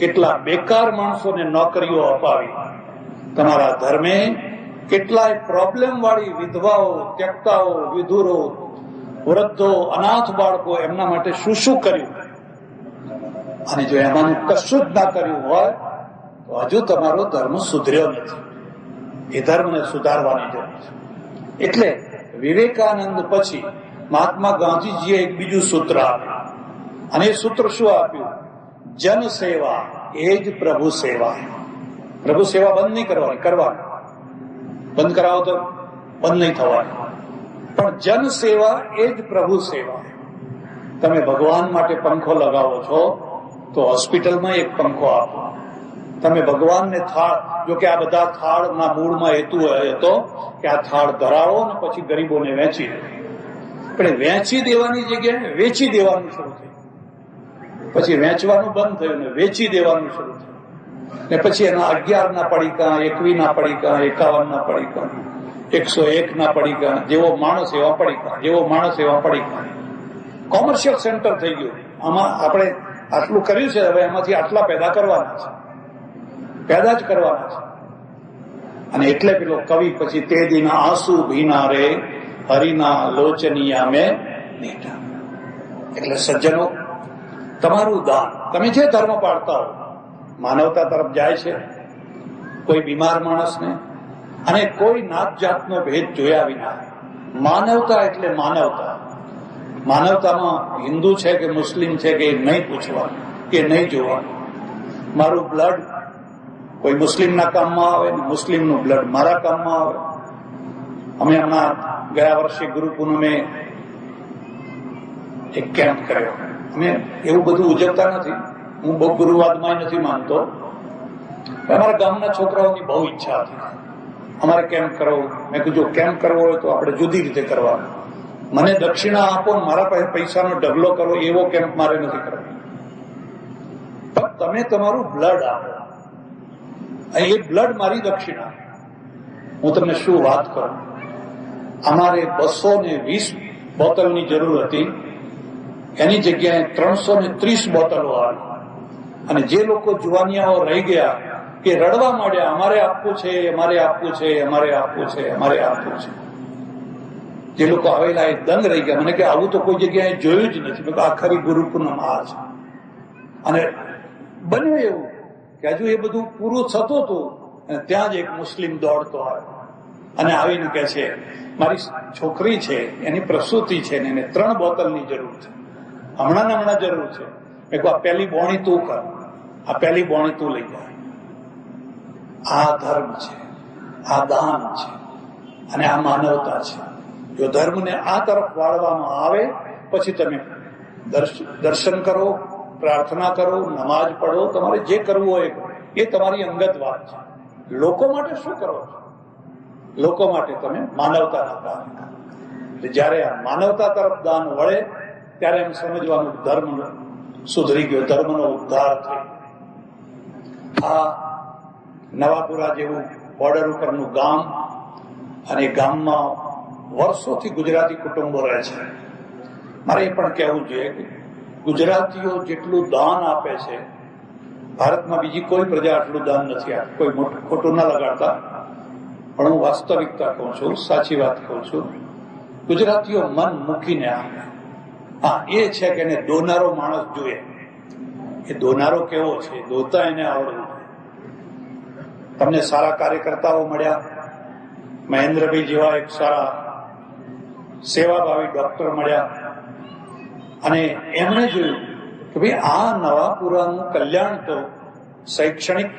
કેટલા બેકાર માણસોને નોકરીઓ અપાવી, તમારા ધર્મે કેટલાય પ્રોબ્લેમ વાળી વિધવાઓ, ત્યક્તાઓ, વિધુરો, વૃદ્ધો, અનાથ બાળકો, એમના માટે શું શું કર્યું. અને જો એમાંનું કશું જ ના કર્યું હોય તો હજુ તમારો ધર્મ સુધર્યો નથી. એ ધર્મને સુધારવાની જરૂર છે. એટલે વિવેકાનંદ પછી મહાત્મા ગાંધીજીએ એક બીજું સૂત્ર આપ્યું, અને એ સૂત્ર શું આપ્યું? જન સેવા એ જ પ્રભુ સેવા. પ્રભુ સેવા બંધ નહીં કરવાની, કરવાની. બંધ કરાવો તો બંધ નહીં થવાની, પણ જન સેવા એ જ પ્રભુ સેવા. તમે ભગવાન માટે પંખો લગાવો છો તો હોસ્પિટલમાં એક પંખો આપો. તમે ભગવાનને થાળ, જો કે આ બધા થાળના મૂળમાં હેતુ હતો કે આ થાળ ધરાવો ને પછી ગરીબોને વેચી દો, પણ વેચી દેવાની જગ્યાએ વેચી દેવાનું શરૂ થયું. પછી વેચવાનું બંધ થયું ને વેચી દેવાનું શરૂ થયું. ને પછી એના 11 ના પડીકા, 21 ના પડીકા, 51 ના પડીકા, 101 ના પડીકા, જેવો માણસ એવા પડીકા, જેવો માણસ એવા પડીકા. કોમર્શિયલ સેન્ટર થઈ ગયું. આમાં આપણે આટલું કર્યું છે, હવે એમાંથી આટલા પેદા કરવાના છે, પેદા જ કરવાના છે. અને એટલે પેલો કવિ પછી તે દિન આંસુ ભીના રે હરિના લોચનિયા મેં બેઠા. એટલે સજ્જનો, તમારું દાન, તમે જે ધર્મ પાળતા હો, માનવતા તરફ જાય છે, કોઈ બીમાર માણસને, અને કોઈ નાત જાતનો ભેદ જોયા વિના. માનવતા એટલે માનવતા. માનવતામાં હિન્દુ છે કે મુસ્લિમ છે કે નહીં પૂછવાનું, કે નહીં જોવાનું. મારું બ્લડ કોઈ મુસ્લિમના કામમાં આવે ને મુસ્લિમનું બ્લડ મારા કામમાં આવે. અમે હમણાં ગયા વર્ષે ગુરુ પૂનમે એક કેમ્પ કર્યો. અમે એવું બધું ઉજવતા નથી, હું બહુ ગુરુવાદમાં નથી માનતો. અમારા ગામના છોકરાઓની બહુ ઈચ્છા હતી અમારે કેમ્પ કરવો. મેં કીધું જો કેમ્પ કરવો હોય તો આપણે જુદી રીતે કરવાનું. મને દક્ષિણા આપો, મારા પાસે પૈસાનો ઢગલો કરો, એવો કેમ્પ મારે નથી કરવો. પણ તમે તમારું બ્લડ આપો, એ બ્લડ મારી દક્ષિણા. હું તમને શું વાત કરું, અમારે 220 બોટલની જરૂર હતી, એની જગ્યાએ 330 બોટલો આવી. અને જે લોકો જુવાનિયાઓ રહી ગયા કે રડવા માંડ્યા, અમારે આપવું છે, અમારે આપવું છે, અમારે આપવું છે, અમારે આપવું છે. જે લોકો આવેલા એ દંગ રહી ગયા. મને કે આવું તો કોઈ જગ્યાએ જોયું જ નથી. આ ખરી ગુરુ પૂનમ આ છે. અને બન્યું એવું કે હજુ એ બધું પૂરું થતું હતું અને ત્યાં જ એક મુસ્લિમ દોડતો આવ્યો અને આવીને કે છે મારી છોકરી છે, એની પ્રસૂતિ છે ને એને 3 બોટલની જરૂર છે, હમણાં જરૂર છે. મેં કહું આ પહેલી બોણી તું કર, આ પહેલી બોણી તું લઈ જાય. આ ધર્મ છે, આ દાન છે અને આ માનવતા છે. જો ધર્મને આ તરફ વાળવામાં આવે પછી તમે દર્શન કરો, પ્રાર્થના કરો, નમાજ પડો, તમારે જે કરવું હોય એ તમારી અંગત વાત છે. લોકો માટે શું કરો છો? લોકો માટે તમે માનવતાના દાન કરો. જયારે આ માનવતા તરફ દાન વળે ત્યારે એમ સમજવાનું ધર્મ સુધરી ગયો, ધર્મનો ઉદ્ધાર થયો. આ નવાપુરા જેવું બોર્ડર ઉપરનું ગામ, અને ગામમાં વર્ષોથી ગુજરાતી કુટુંબો રહે છે. મારે એ પણ કહેવું જોઈએ કે ગુજરાતીઓ જેટલું દાન આપે છે ભારતમાં બીજી કોઈ પ્રજા આટલું દાન નથી આપતી. કોઈ ખોટું ના લગાડતા, પણ હું વાસ્તવિકતા કહું છું, સાચી વાત કહું છું. ગુજરાતીઓ મન મૂકીને આપે. હા, એ છે કે એને દોનારો માણસ જોઈએ. એ દોનારો કેવો છે, દોતા એને આવડવું. તમને સારા કાર્યકર્તાઓ મળ્યા, મહેન્દ્રભાઈ જેવા એક સારા સેવાભાવી ડોક્ટર મળ્યા, અને એમણે જોયું કે ભાઈ આ નવાપુરાનું કલ્યાણ તો શૈક્ષણિક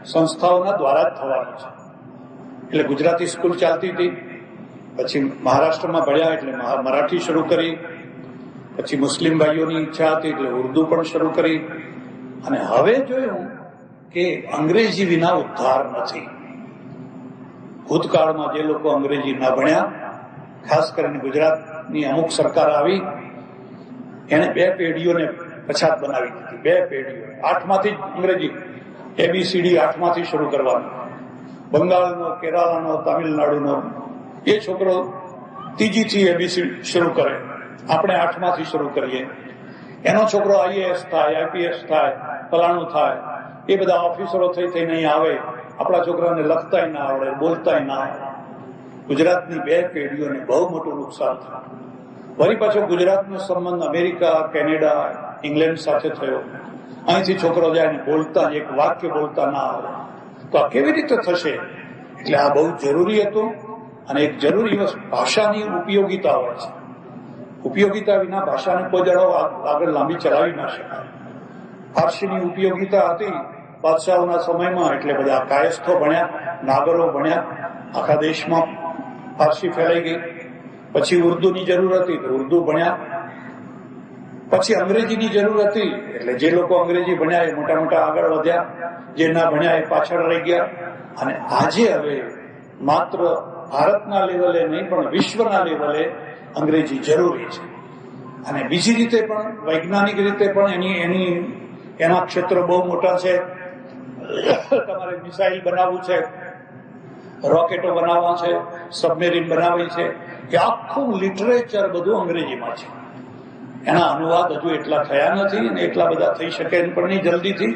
સંસ્થાઓના દ્વારા જ થવાનું છે. એટલે ગુજરાતી સ્કૂલ ચાલતી હતી, પછી મહારાષ્ટ્રમાં ભણ્યા એટલે મરાઠી શરૂ કરી, પછી મુસ્લિમ ભાઈઓની ઈચ્છા હતી એટલે ઉર્દુ પણ શરૂ કરી. અને હવે જોયું કે અંગ્રેજી વિના ઉદ્ધાર નથી. ભૂતકાળમાં જે લોકો અંગ્રેજી ના ભણ્યા, ખાસ કરીને ગુજરાતની અમુક સરકાર આવી, એને 2 પેઢીઓને પછાત બનાવી દીધી. 2 પેઢીઓ 8માંથી જ અંગ્રેજી ABCD 8માંથી શરૂ કરવાનું. બંગાળનો, કેરાલાનો, તામિલનાડુનો એ છોકરો 3જી ABC શરૂ કરે, આપણે 8માંથી શરૂ કરીએ. એનો છોકરો IAS થાય, IPS થાય, ફલાણું થાય. એ બધા ઓફિસરો થઈને અહીં આવે. આપણા છોકરાને લખતાય ના આવડે, બોલતાય ના આવડે. ગુજરાતની 2 પેઢીઓને બહુ મોટું નુકસાન થયું. વળી પાછો ગુજરાતનો સંબંધ અમેરિકા, કેનેડા, ઇંગ્લેન્ડ સાથે થયો. અહીંથી છોકરો જાય ને બોલતા, એક વાક્ય બોલતા ના આવડે, તો આ કેવી રીતે થશે? એટલે આ બહુ જરૂરી હતું. અને એક જરૂરી ભાષાની ઉપયોગિતા હોય છે. ઉપયોગિતા વિના ભાષાને કોઈ દડો આગળ લાંબી ચલાવી ના શકાય. ફારસીની ઉપયોગિતા હતી બાદશાહોના સમયમાં, એટલે બધા કાયસ્થો ભણ્યા, નાગરો ભણ્યા, આખા દેશમાં ફારસી ફેલાઈ ગઈ. પછી ઉર્દુની જરૂર હતી તો ઉર્દુ ભણ્યા. પછી અંગ્રેજીની જરૂર હતી એટલે જે લોકો અંગ્રેજી ભણ્યા એ મોટા મોટા આગળ વધ્યા, જે ના ભણ્યા એ પાછળ રહી ગયા. અને આજે હવે માત્ર ભારતના લેવલે નહીં પણ વિશ્વના લેવલે અંગ્રેજી જરૂરી છે. અને બીજી રીતે પણ, વૈજ્ઞાનિક રીતે પણ એના ક્ષેત્રો બહુ મોટા છે. તમારે મિસાઇલ બનાવવું છે, રોકેટો બનાવવા છે, સબમેરીન બનાવવી છે, એ આખું લિટરેચર બધું અંગ્રેજીમાં છે. એના અનુવાદ હજુ એટલા થયા નથી અને એટલા બધા થઈ શકે પણ નહીં જલ્દીથી.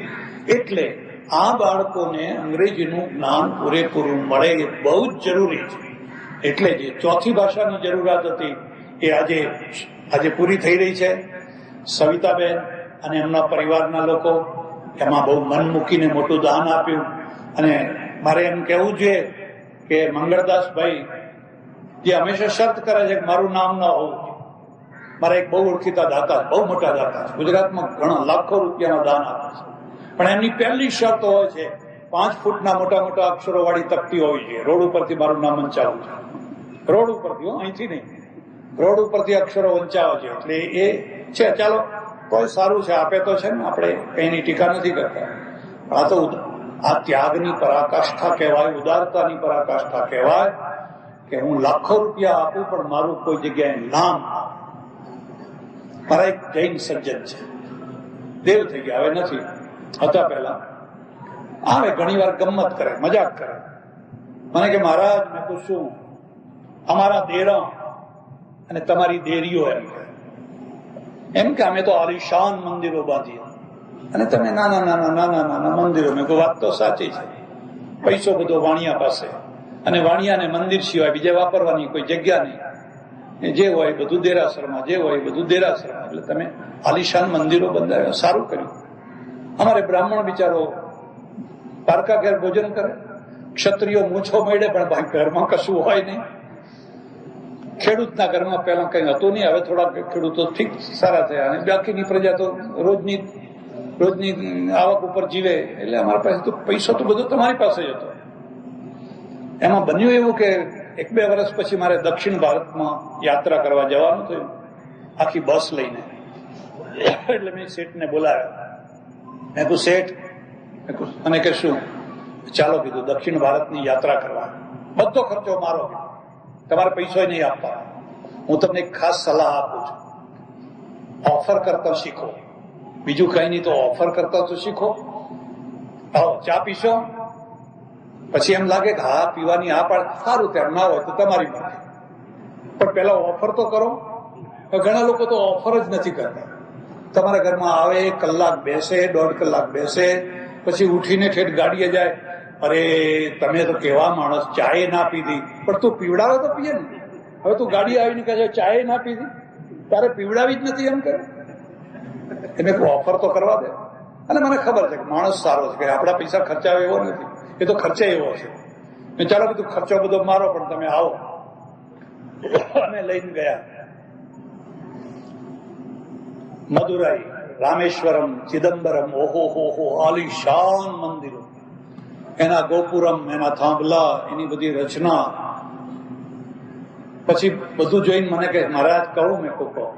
એટલે આ બાળકોને અંગ્રેજીનું જ્ઞાન પૂરેપૂરું મળે એ બહુ જ જરૂરી છે. એટલે જે ચોથી ભાષાની જરૂરિયાત હતી એ આજે પૂરી થઈ રહી છે. સવિતાબેન અને એમના પરિવારના લોકો એમાં બહુ મન મૂકીને મોટું દાન આપ્યું. અને મારે એમ કહેવું જોઈએ કે મંગળદાસભાઈ જે હંમેશા શરત કરે છે કે મારું નામ ન હોવું જોઈએ. મારા એક બહુ ઓળખીતા દાતા, બહુ મોટા દાતા છે, ગુજરાતમાં ઘણા લાખો રૂપિયાના દાન આપે છે. પણ એમની પહેલી શરત હોય છે 5 ફૂટના મોટા મોટા અક્ષરો વાળી તકતી હોવી જોઈએ. રોડ ઉપરથી મારું નામ વંચાવવું છે. રોડ ઉપરથી, અહીંથી નહીં, રોડ ઉપરથી અક્ષરો વંચાવવા છે. એટલે એ છે. ચાલો, કોઈ સારું છે, આપે તો છે ને, આપણે કઈની ટીકા નથી કરતા. આ તો આ ત્યાગની પરાકાષ્ઠા કહેવાય, ઉદારતાની પરાકાષ્ઠા કહેવાય કે હું લાખો રૂપિયા આપું પણ મારું કોઈ જગ્યાએ નામ. મારા એક જૈન સજ્જન છે, દેવ થઈ ગયા, હવે નથી, હતા પહેલા. આવે ઘણી વાર ગમત કરે, મજાક કરે. મને કે મહારાજ, મેં પૂછું અમારા દેરા અને તમારી દેરીઓ એમ કે અમે તો આલિશાન મંદિરો બાંધીએ અને તમે નાના નાના નાના નાના મંદિરો. મેં કહું વાત તો સાચી છે, પૈસો બધો વાણિયા પાસે, અને વાણિયાને મંદિર સિવાય બીજે વાપરવાની કોઈ જગ્યા નહીં. જે હોય બધું દેરાસરમાં, જે હોય બધું દેરાસરમાં. એટલે તમે આલિશાન મંદિરો બંધાવ્યા, સારું કર્યું. અમારે બ્રાહ્મણ બિચારો પારકા ઘેર ભોજન કરે, ક્ષત્રિયો મૂછો મળે પણ ઘરમાં કશું હોય નહીં. ખેડૂતના ઘરમાં પહેલા કઈ હતું નહીં, હવે થોડા ખેડૂતો ઠીક સારા થયા અને બાકીની પ્રજા તો રોજની આવક ઉપર જીવે. એટલે અમારી પાસે તો પૈસો તો બધો તમારી પાસે જ હતો. એમાં બન્યું એવું કે 1-2 વર્ષ પછી મારે દક્ષિણ ભારતમાં યાત્રા કરવા જવાનું થયું, આખી બસ લઈને. એટલે મેં શેઠને બોલાવ્યા. મેં કહ્યું શેઠ, અને કે શું? ચાલો કીધું દક્ષિણ ભારતની યાત્રા કરવા, બધો ખર્ચો મારો, તમારે પૈસો નહીં આપવા. હું તમને એક ખાસ સલાહ આપું છું, ઓફર કરતા શીખો. બીજું કઈ નહીં તો ઓફર કરતા તો શીખો. આવો ચા પીશો, પછી એમ લાગે કે હા પીવાની આ પણ સારું, ત્યાં ના હોય તો તમારી મરજી, પણ પેલા ઓફર તો કરો. ઘણા લોકો તો ઓફર જ નથી કરતા. તમારા ઘરમાં આવે, કલાક બેસે, 1.5 કલાક બેસે, પછી ઉઠીને ઠેઠ ગાડીએ જાય. અરે તમે તો કેવા માણસ, ચાય ના પીધી. પણ તું પીવડાવે તો પીએ ને. હવે તું ગાડી આવીને કહે છે ચાય ના પીધી, તારે પીવડાવી જ નથી એમ કરે. એને ઓફર તો કરવા દે. અને મને ખબર છે કે માણસ સારો છે, કે આપણા પૈસા ખર્ચાવે એવો નથી, એ તો ખર્ચે એવો છે. ચાલો કીધું ખર્ચો બધો મારો, પણ તમે આવો. અમે લઈને ગયા મદુરાઈ, રામેશ્વરમ, ચિદમ્બરમ. ઓહો હો હો, આલિશાન મંદિરો, એના ગોપુરમ, એના થાંભલા, એની બધી રચના. પછી બધું જોઈને મને કે મહારાજ કહું, મેં કહું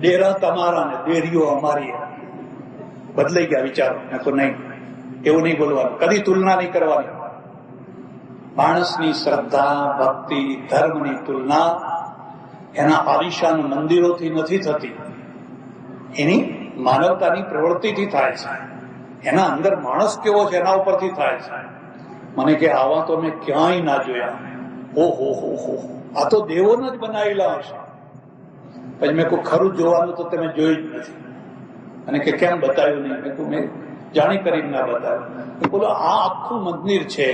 ડેરા તમારા ને દેરીઓ અમારી. બદલાઈ ગયા વિચારો. મેં કહું નહીં, એવું નહીં બોલવાનું, કદી તુલના નહીં કરવાની. માણસની શ્રદ્ધા, ભક્તિ, ધર્મની તુલના એના આલિશાન મંદિરોથી નથી થતી, એની માનવતાની પ્રવૃત્તિથી થાય છે. એના અંદર માણસ કેવો છે એના ઉપરથી થાય છે. મને કે આવા તો મેં ક્યાંય ના જોયા. ઓહો હો હો, આ તો દેવોને જ બનાવેલા હશે. પછી મેં કોઈ ખરું જોવાનું તો તમે જોયું જ નથી. અને કે કેમ બતાવ્યું નહીં? મેં કહું મેં જાણી કરીને ના બતાવ્યું. બોલો આ આખું મંદિર છે,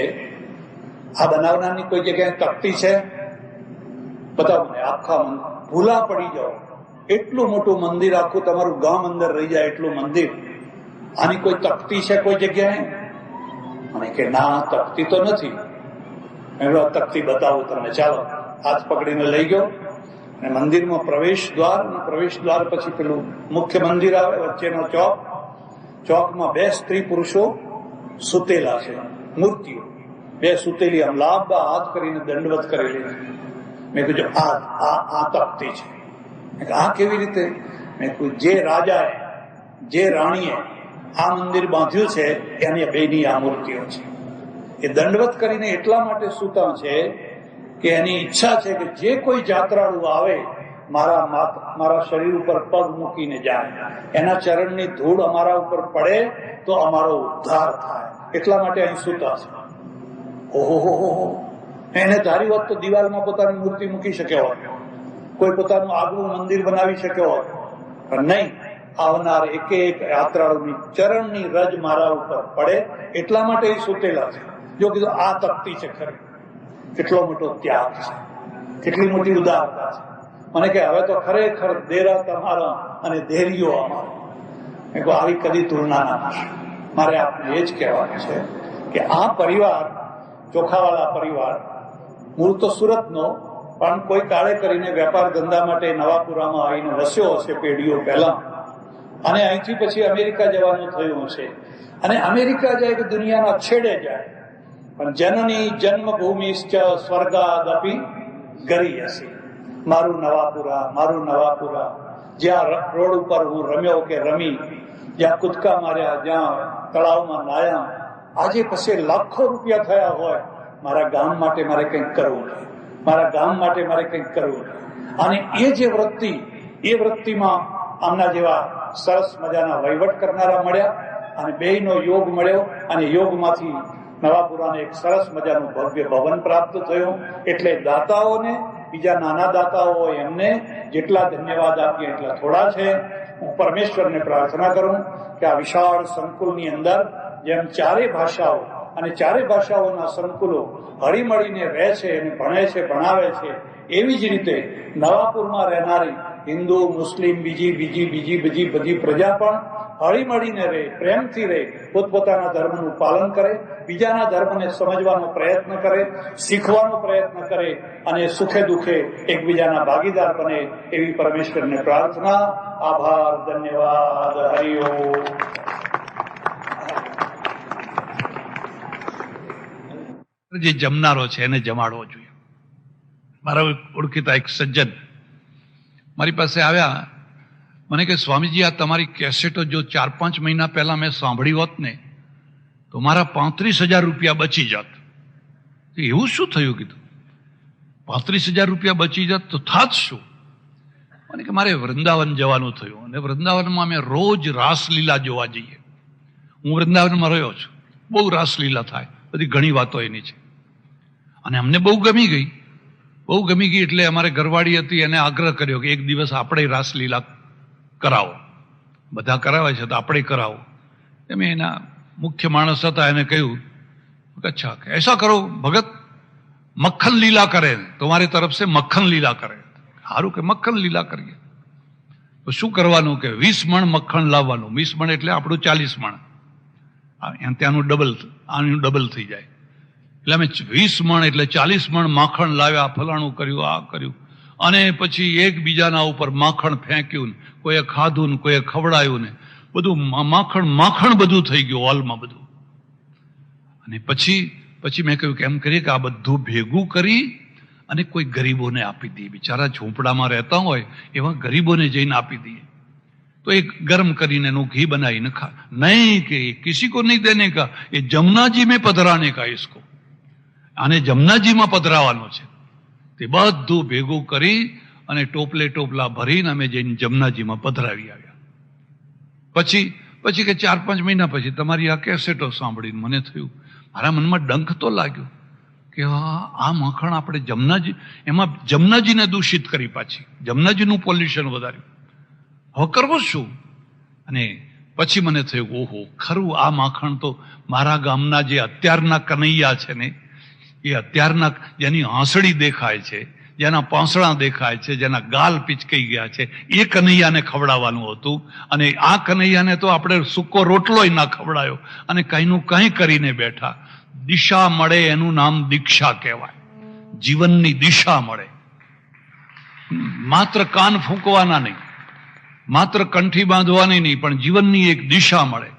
આ બનાવનારની કોઈ જગ્યાએ તકતી છે? બતાવો મને આખા મંદિર. ભૂલા પડી જાઓ, એટલું મોટું મંદિર, આખું તમારું ગામ અંદર રહી જાય એટલું મંદિર. આની કોઈ તકતી છે કોઈ જગ્યાએ? અને કે ના, તકતી તો નથી. તકતી બતાવું તમને, ચાલો. હાથ પકડીને લઈ ગયો અને મંદિરમાં પ્રવેશ દ્વાર પછી પેલું મુખ્ય મંદિર આવે, વચ્ચેનો ચોક. ચોકમાં 2 સ્ત્રી પુરુષો સુતેલા છે, મૂર્તિઓ, 2 સુતેલી, આમ લાંબા હાથ કરીને દંડવત કરેલી. મેં કીધું આ તકતી છે. આ કેવી રીતે? મેં કહ્યું જે રાજાએ, જે રાણીએ આ મંદિર બાંધ્યું છે એની 2ની આ મૂર્તિઓ છે. એ દંડવત કરીને એટલા માટે સૂતા છે કે એની ઈચ્છા છે કે જે કોઈ જાત્રાળુ આવે મારા શરીર ઉપર પગ મૂકીને જાય, એના ચરણની ધૂળ અમારા ઉપર પડે તો અમારો ઉદ્ધાર થાય. એટલા માટે અહીં સૂતા છે. ઓહો હો હો, એને ધારી હોત તો દિવાલમાં પોતાની મૂર્તિ મૂકી શક્યો હોત, કોઈ પોતાનું આગવું મંદિર બનાવી શક્યો હોત, પણ નહીં. આવનાર એક એક યાત્રાળુની ચરણની રજ મારા ઉપર પડે એટલા માટે એ સૂતેલા છે. જો કીધું આ તકતી છે ખરી, કેટલો મોટો ત્યાગ છે, કેટલી મોટી ઉદારતા છે. મને કે હવે તો ખરેખર દેરા તમારા અને ધૈર્યો અમારો. મેં કહું આવી કદી તુલના ના થશે. મારે આપને એ જ કહેવાનું છે કે આ પરિવાર, ચોખાવાળા પરિવાર, મૂળ તો સુરતનો, પણ કોઈ કાળે કરીને વેપાર ધંધા માટે નવાપુરામાં આવીને વસ્યો હશે પેઢીઓ પહેલા, અને અહીંથી પછી અમેરિકા જવાનું થયું છે. અને અમેરિકા જાય કે દુનિયાના છેડે જાય, પણ જનની જન્મભૂમિ સ્વર્ગાદપી ગરી હશે. મારું નવાપુરા, જ્યાં રોડ ઉપર હું રમ્યો કે રમી, જ્યાં કૂદકા માર્યા, જ્યાં તળાવમાં નાયા, આજે પછી લાખો રૂપિયા થયા હોય, મારા ગામ માટે મારે કંઈક કરવું છે, મારા ગામ માટે મારે કંઈક કરવું છે. અને એ જે વૃત્તિ, એ વૃત્તિમાં આમના જેવા સરસ મજાના વહીવટ કરનારા મળ્યા, અને બેયનો યોગ મળ્યો, અને યોગમાંથી નવાપુરાને એક સરસ મજાનું ભવ્ય ભવન પ્રાપ્ત થયું. એટલે દાતાઓને, બીજા નાના દાતાઓ હોય એમને જેટલા ધન્યવાદ આપીએ એટલા થોડા છે. હું પરમેશ્વરને પ્રાર્થના કરું કે આ વિશાળ સંકુલની અંદર જેમ ચારે ભાષાઓ અને ચારે ભાષાઓના સંકુલો હળીમળીને રહે છે અને ભણે છે, ભણાવે છે, એવી જ રીતે નવાપુરમાં રહેનારી હિન્દુ, મુસ્લિમ, બીજી બધી પ્રજા પણ હળીમળીને રહે, પ્રેમથી રહે, પોતપોતાના ધર્મનું પાલન કરે, બીજાના ધર્મને સમજવાનો પ્રયત્ન કરે, શીખવાનો પ્રયત્ન કરે, અને સુખે દુઃખે એકબીજાના ભાગીદાર બને, એવી પરમેશ્વરને પ્રાર્થના. આભાર, ધન્યવાદ, હરિઓમ. જે જમનારો છે એને જમાડવો જોઈએ. મારા ઓળખીતા એક સજ્જન મારી પાસે આવ્યા, મને કે સ્વામીજી આ તમારી કેસેટો જો 4-5 મહિના પહેલા મેં સાંભળી હોત ને તો મારા 35,000 રૂપિયા બચી જાત. એવું શું થયું કીધું? 35,000 રૂપિયા બચી જાત તો થાત શું? મને કે મારે વૃંદાવન જવાનું થયું, અને વૃંદાવનમાં અમે રોજ રાસલીલા જોવા જઈએ. હું વૃંદાવનમાં રહ્યો છું, બહુ રાસલીલા થાય, બધી ઘણી વાતો એની છે, અને અમને બહુ ગમી ગઈ. એટલે અમારે ઘરવાળી હતી, એને આગ્રહ કર્યો કે એક દિવસ આપણે રાસલીલા કરાવો. બધા કરાવે છે તો આપણે કરાવો. એમ એના મુખ્ય માણસ હતા, એને કહ્યું અચ્છા એસા કરો ભગત, મક્ખન લીલા કરે તમારી તરફ સે, મક્ખન લીલા કરે. સારું કે મક્ખન લીલા કરીએ. તો શું કરવાનું કે 20 મણ મક્ખણ લાવવાનું. 20 મણ એટલે આપણું 40 મણ, ત્યાંનું ડબલ, આનું ડબલ થઈ જાય. એટલે અમે 20 મણ એટલે 40 મણ માખણ લાવ્યા, ફલાણું કર્યું, આ કર્યું, અને પછી એકબીજાના ઉપર માખણ ફેંક્યું, કોઈએ ખાધું ને કોઈએ ખવડાયું, ને બધું માખણ બધું થઈ ગયું હોલમાં બધું. અને પછી મેં કહ્યું કે એમ કરીએ કે આ બધું ભેગું કરી અને કોઈ ગરીબોને આપી દઈએ, બિચારા ઝૂંપડામાં રહેતા હોય એવા ગરીબોને જઈને આપી દઈએ. તો એક ગરમ કરીને એનું ઘી બનાવીને ખા. નહીં કે કિસી કો નહીં દેને કા, એ જમનાજી મેં પધરાને કા इसको, આને જમનાજીમાં પધરાવાનું છે. તે બધું ભેગું કરી અને ટોપલા ભરીને અમે જઈને જમનાજીમાં પધરાવી આવ્યા. પછી કે 4-5 મહિના પછી તમારી આ કેસેટો સાંભળીને મને થયું, મારા મનમાં ડંખ તો લાગ્યો કે આ માખણ આપણે જમનાજી, એમાં જમનાજીને દૂષિત કરી, પાછી જમનાજીનું પોલ્યુશન વધાર્યું. હવે કરવું શું? અને પછી મને થયું ઓહો, ખરું આ માખણ તો મારા ગામના જે અત્યારના કનૈયા છે ને, એ અત્યારના જેની હાંસળી દેખાય છે, જેના પાંસળા દેખાય છે, જેના ગાલ પીચકાઈ ગયા છે, એ કનૈયાને ખવડાવવાનું હતું. અને આ કનૈયાને તો આપણે સૂકો રોટલોય ના ખવડાયો, અને કંઈનું કંઈ કરીને બેઠા. દિશા મળે એનું નામ દીક્ષા કહેવાય. જીવનની દિશા મળે, માત્ર કાન ફૂંકવાના નહીં, માત્ર કંઠી બાંધવાની નહીં, પણ જીવનની એક દિશા મળે.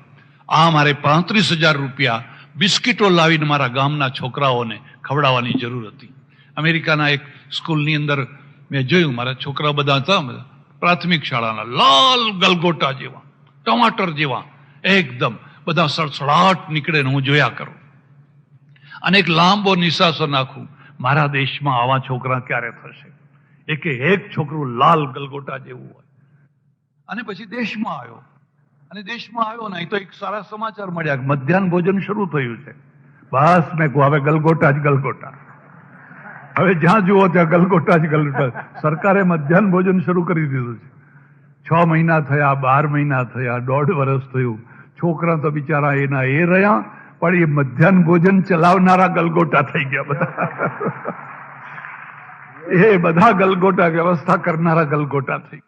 આ મારે 35,000 રૂપિયા બિસ્કીટો લાવીને મારા ગામના છોકરાઓને ખવડાવવાની જરૂર હતી. અમેરિકાના એક સ્કૂલની અંદર મેં જોયું, મારા છોકરા બધા હતા, પ્રાથમિક શાળાના, લાલ ગલગોટા જેવા, ટમાટર જેવા, એકદમ બધા સડસડાટ નીકળે ને હું જોયા કરું. અને એક લાંબો નિશાસો નાખું, મારા દેશમાં આવા છોકરા ક્યારે થશે? એક છોકરું લાલ ગલગોટા જેવું હોય. અને પછી દેશમાં આવ્યો ને તો એક સારા સમાચાર મળ્યા, મધ્યાહન ભોજન શરૂ થયું છે. બસ મેં કહું હવે ગલગોટા જ ગલગોટા, હવે જ્યાં જુઓ ત્યાં ગલગોટા જ ગલગોટા. સરકારે મધ્યાહન ભોજન શરૂ કરી દીધું છે. 6 મહિના થયા, 12 મહિના થયા, 1.5 વર્ષ થયું. છોકરા તો બિચારા એના એ રહ્યા, પણ એ મધ્યાહન ભોજન ચલાવનારા ગલગોટા થઈ ગયા બધા. એ બધા ગલગોટા, વ્યવસ્થા કરનારા ગલગોટા થઈ ગયા.